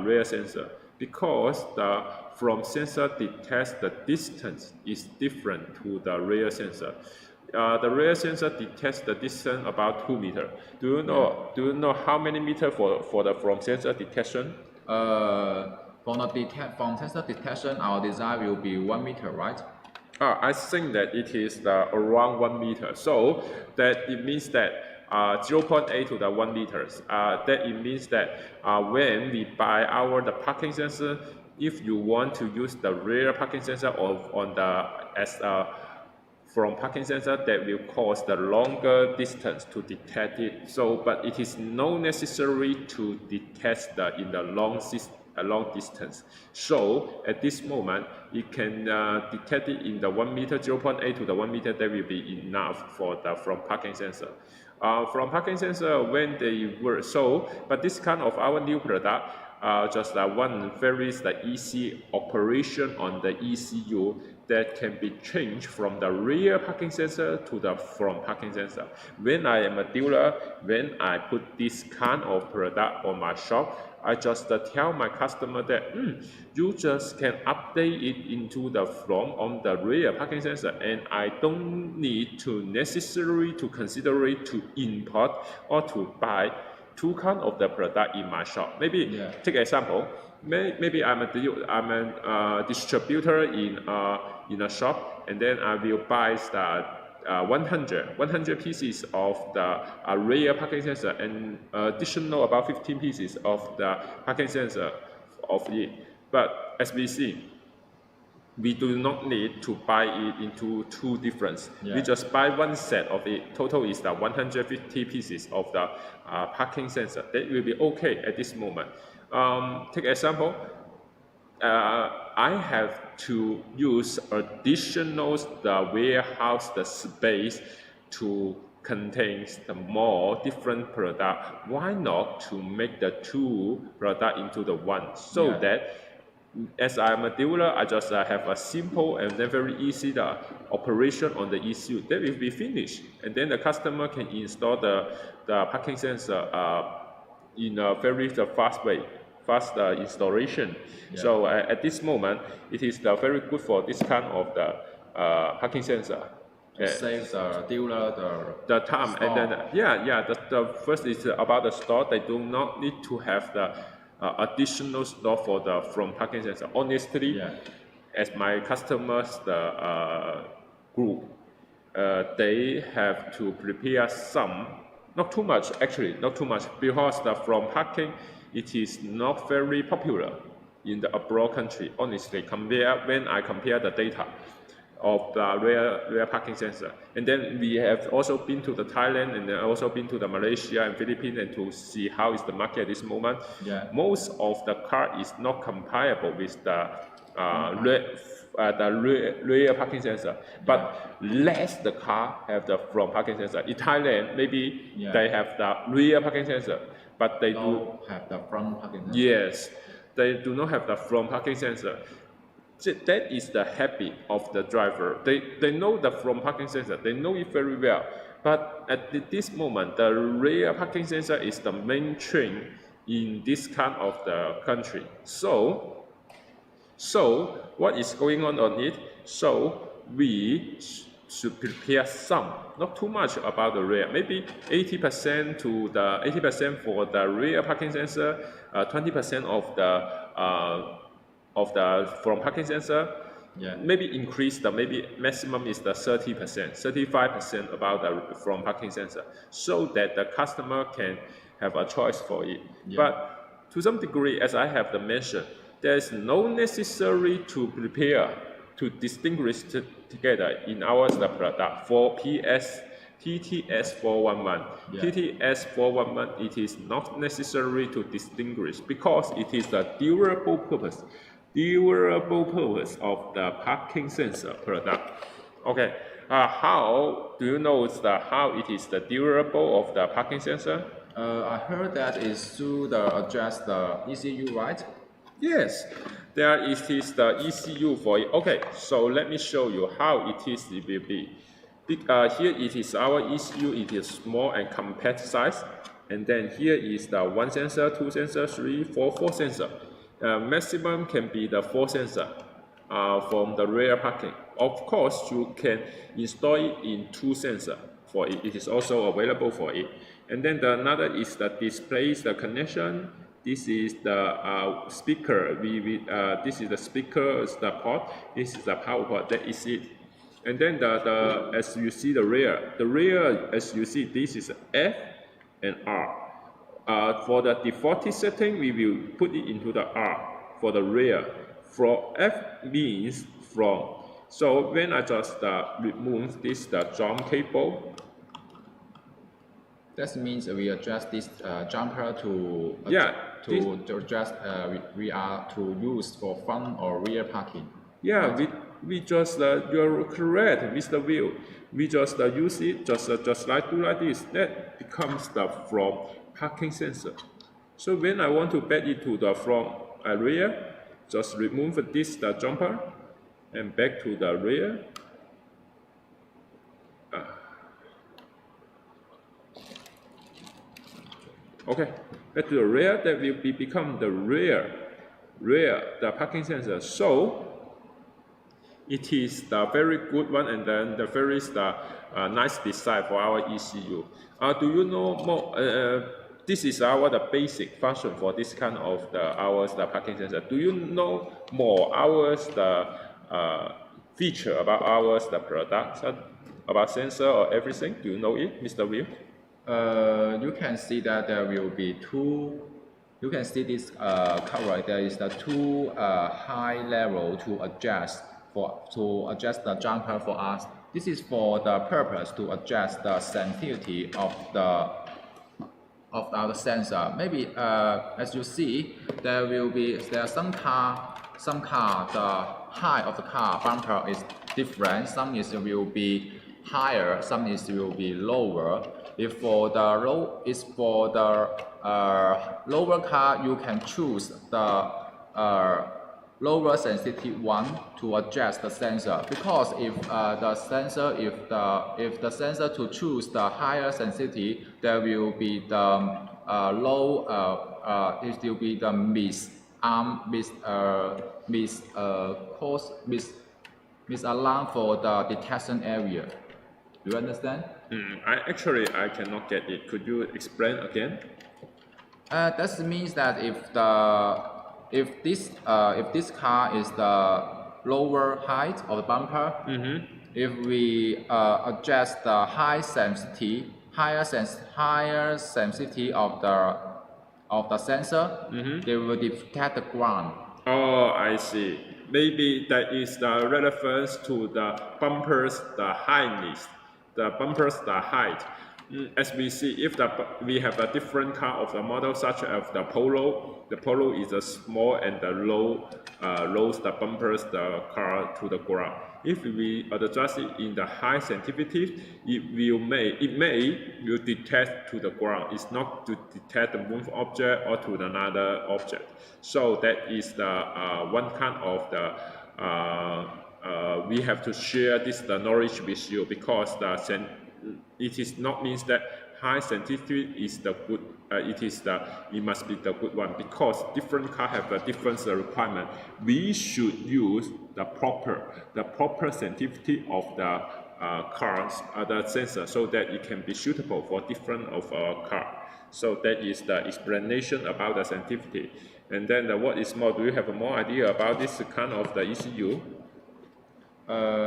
Speaker 2: rear sensor, because the front sensor detects the distance is different to the rear sensor. the rear sensor detects the distance about 2 meters. Do you know? Do you know how many meters for the from sensor detection?
Speaker 1: From sensor detection, our design will be 1 meter, right?
Speaker 2: I think that it is around 1 meter. So that it means that 0.8 to the 1 meters. That it means that when we buy the parking sensor, if you want to use the rear parking sensor on the as from parking sensor, that will cause the longer distance to detect it. So, but it is not necessary to detect in the long distance. So at this moment, it can detect it in the 1 meter, 0.8 to the 1 meter. That will be enough for the from parking sensor. From parking sensor, when they were but this kind of our new product, just one very easy operation on the ECU that can be changed from the rear parking sensor to the front parking sensor. When I am a dealer, when I put this kind of product on my shop, I just tell my customer that you just can update it into the front on the rear parking sensor, and I don't need to necessarily to consider it to import or to buy two kind of the product in my shop. Maybe take an example. Maybe I'm a distributor in a shop, and then I will buy the 100 pieces of the rear parking sensor and additional about 15 pieces of the parking sensor of it. But as we see, we do not need to buy it into two different. We just buy one set of it. Total is the 150 pieces of the parking sensor. That will be okay at this moment. Take an example. I have to use additional warehouse space to contain the more different product. Why not to make the two product into the one, so that as I'm a dealer, I just have a simple and then very easy operation on the ECU. That will be finished, and then the customer can install the parking sensor in a very fast way. Fast installation. So at this moment, it is very good for this kind of the parking sensor.
Speaker 1: Saves the dealer
Speaker 2: the time,
Speaker 1: store.
Speaker 2: And then the first is about the store. They do not need to have the additional store for the from parking sensor. Honestly, as my customers group, they have to prepare some, not too much actually, not too much, because the from parking, it is not very popular in the abroad country. Honestly, when I compare the data of the rear parking sensor, and then we have also been to the Thailand and then also been to the Malaysia and Philippines, and to see how is the market at this moment. Most of the car is not comparable with the rear parking sensor, but less the car have the front parking sensor. In Thailand, maybe they have the rear parking sensor, but they do
Speaker 1: have the front parking sensor.
Speaker 2: Yes, they do not have the front parking sensor. That is the habit of the driver. They know the front parking sensor. They know it very well. But at this moment, the rear parking sensor is the main trend in this kind of the country. So what is going on it? So we should prepare some, not too much about the rear. Maybe 80% for the rear parking sensor, 20% of the front parking sensor. Maybe increase maybe maximum is the 30%, 35% about the front parking sensor, so that the customer can have a choice for it. But to some degree, as I have mentioned, there is no necessary to prepare to distinguish together in our product for TTS 411. TTS 411, it is not necessary to distinguish because it is the durable purpose of the parking sensor product. Okay, how do you know how it is the durable of the parking sensor?
Speaker 1: I heard that is to adjust the ECU, right?
Speaker 2: Yes, there is the ECU for it. Okay, so let me show you how it will be. Here it is our ECU. It is small and compact size, and then here is the 1 sensor, 2 sensor, 3, 4 sensor. Maximum can be the 4 sensor. from the rear parking. Of course, you can install it in 2 sensors for it. It is also available for it. And then the another is the displays the connection. This is the speaker. This is the speaker, the port. This is the power port. That is it. And then as you see the rear as you see, this is F and R. For the default setting, we will put it into the R for the rear. For F means from. So when I just remove the jump cable,
Speaker 1: that means we adjust this jumper to adjust we are to use for front or rear parking.
Speaker 2: Yeah, right. we just you're correct, Mr. Will. We just use it just like this. That becomes the front parking sensor. So when I want to back it to the front rear, just remove the jumper and back to the rear. Okay, back to the rear. That will become the rear, the parking sensor. So it is the very good one, and then the very nice design for our ECU. Do you know more? This is the basic function for this kind of the parking sensor. Do you know more feature about the product, about sensor or everything? Do you know it, Mr. Will?
Speaker 1: You can see that there will be two. You can see this cover. There is the two high level to adjust the jumper for us. This is for the purpose to adjust the sensitivity of our sensor. Maybe as you see, there are some car the height of the car bumper is different. Some will be higher, some will be lower. If for the lower car, you can choose the lower sensitivity one to adjust the sensor, because if the sensor to choose the higher sensitivity, there will be the it will be the misalarm for the detection area. Do you understand?
Speaker 2: I cannot get it. Could you explain again?
Speaker 1: That means that if this car is the lower height of the bumper, if we adjust the higher sensitivity of the sensor, they will detect the ground.
Speaker 2: Oh, I see. Maybe that is the relevance to the bumpers, the highness, the bumpers, the height. As we see, if we have a different car of the model, such as the Polo is a small and the lows the bumpers the car to the ground. If we adjust it in the high sensitivity, it will detect to the ground. It's not to detect the move object or to another object. So that is the one kind of the we have to share the knowledge with you, because it is not means that high sensitivity is the good. It must be the good one, because different car have a different requirement. We should use the proper sensitivity of the cars, the sensor, so that it can be suitable for different of our car. So that is the explanation about the sensitivity. And then what is more? Do you have more idea about this kind of the ECU?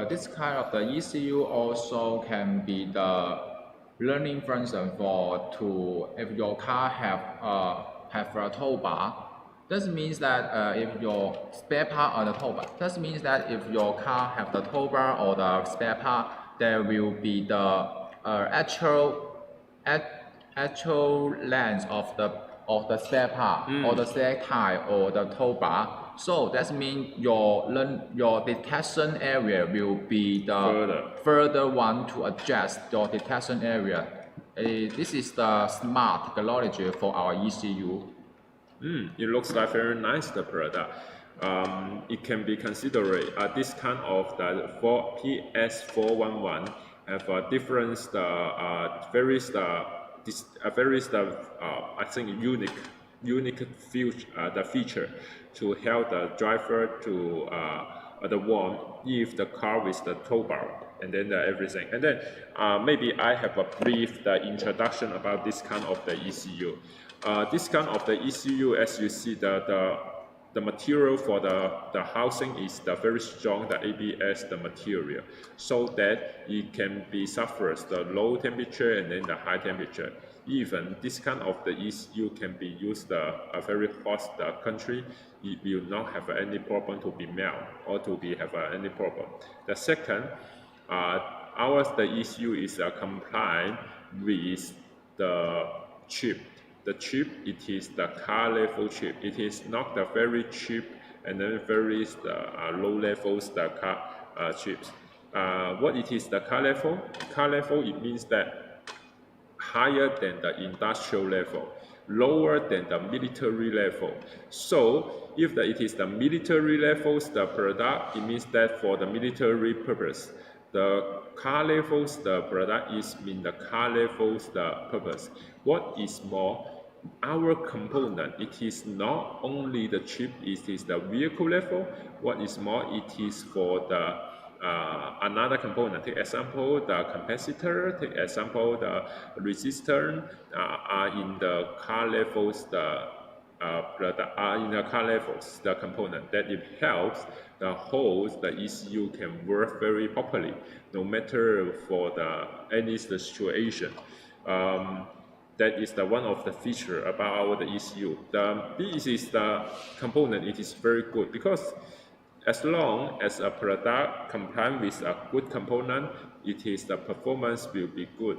Speaker 1: This kind of the ECU also can be the learning function if your car have a tow bar. This means that if your spare part on the tow bar, that means that if your car have the tow bar or the spare part, there will be the actual length of the spare part or the spare tire or the tow bar. So that means your detection area will be the further one to adjust your detection area. This is the smart technology for our ECU.
Speaker 2: It looks like very nice, the product. It can be considered this kind of the PS411 have a different I think unique feature to help the driver to the warm if the car with the tow bar and then everything. And then maybe I have a brief introduction about this kind of the ECU. This kind of the ECU, as you see, the material for the housing is the very strong, the ABS, the material, so that it can be suffers the low temperature and then the high temperature. Even this kind of the ECU can be used a very hot country, it will not have any problem to be melt or to be have any problem. The second, the ECU is compliant with the chip. The chip, it is the car level chip. It is not the very cheap and then very low levels the car chips. What it is the car level? Car level, it means that higher than the industrial level, lower than the military level. So if it is the military levels, the product, it means that for the military purpose. The car levels, the product is mean the car levels, the purpose. What is more, our component, it is not only the chip, it is the vehicle level. What is more, it is for the another component. Take example, the capacitor. Take example, the resistor are in the car levels. The product are in the car levels. The component that it helps the whole the ECU can work very properly, no matter for any situation. That is one of the feature about the ECU. This is the component. It is very good because as long as a product compliant with a good component, it is the performance will be good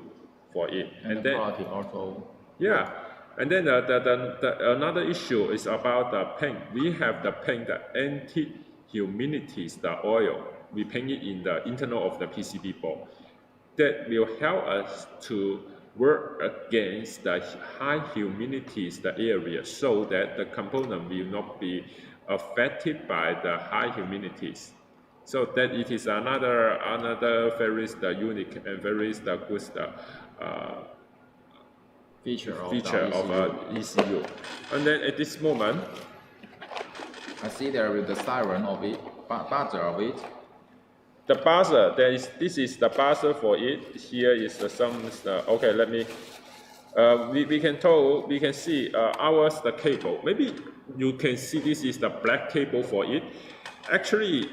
Speaker 2: for it.
Speaker 1: And the quality also.
Speaker 2: Yeah. And then another issue is about the paint. We have the paint, the anti-humidity, the oil. We paint it in the internal of the PCB board. That will help us to work against the high humidity the area, so that the component will not be affected by the high humidities. So that it is another very unique and very good
Speaker 1: feature of
Speaker 2: ECU. And then at this moment,
Speaker 1: I see there is the siren of it, buzzer of it.
Speaker 2: The buzzer, this is the buzzer for it. Here is some. Okay, let me. We can see the cable. Maybe you can see this is the black cable for it. Actually,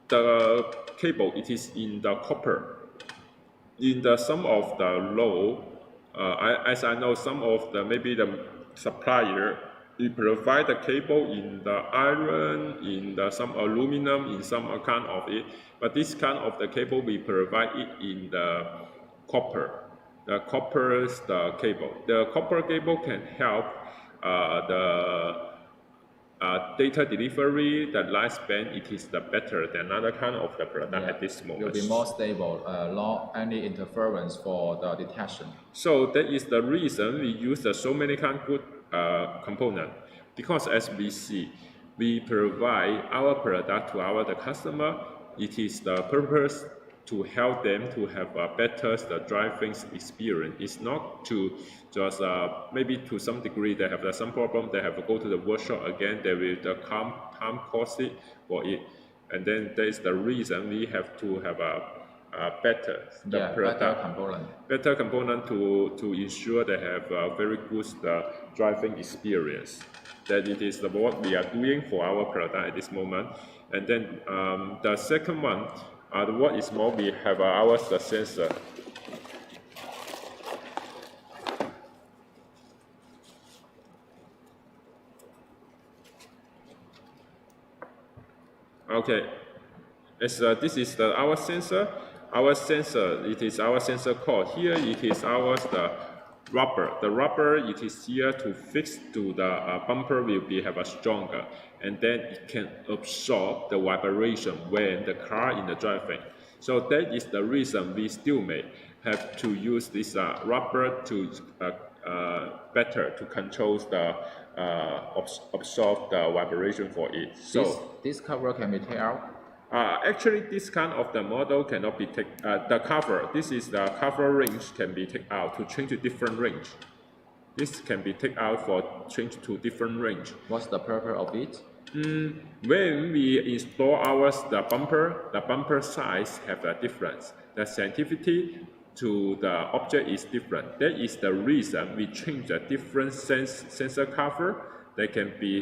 Speaker 2: the cable, it is in the copper. In some of the low, as I know, some of maybe the supplier, we provide the cable in the iron, in some aluminum, in some kind of it. But this kind of the cable, we provide it in the copper. The copper is the cable. The copper cable can help the data delivery, the lifespan. It is the better than other kind of the product at this moment.
Speaker 1: It will be more stable, not any interference for the detection.
Speaker 2: So that is the reason we use so many kind of good component, because as we see, we provide our product to the customer. It is the purpose to help them to have a better driving experience. It's not to just maybe to some degree they have some problem, they have to go to the workshop again, they will time cost it for it. And then that is the reason we have to have a better component to ensure they have a very good driving experience. That it is what we are doing for our product at this moment. And then the second one, what is more, we have our sensor. Okay, this is our sensor. Our sensor, it is our sensor core. Here it is the rubber. The rubber, it is here to fix to the bumper will have a stronger, and then it can absorb the vibration when the car in the driving. So that is the reason we Steelmate have to use this rubber to better to control the absorb the vibration for it. So
Speaker 1: this cover can be taken out.
Speaker 2: Actually, this kind of the model cannot be taken. The cover, this is the cover range can be taken out to change to different range. This can be taken out for change to different range.
Speaker 1: What's the purpose of it?
Speaker 2: When we install the bumper size have a difference. The sensitivity to the object is different. That is the reason we change the different sensor cover. They can be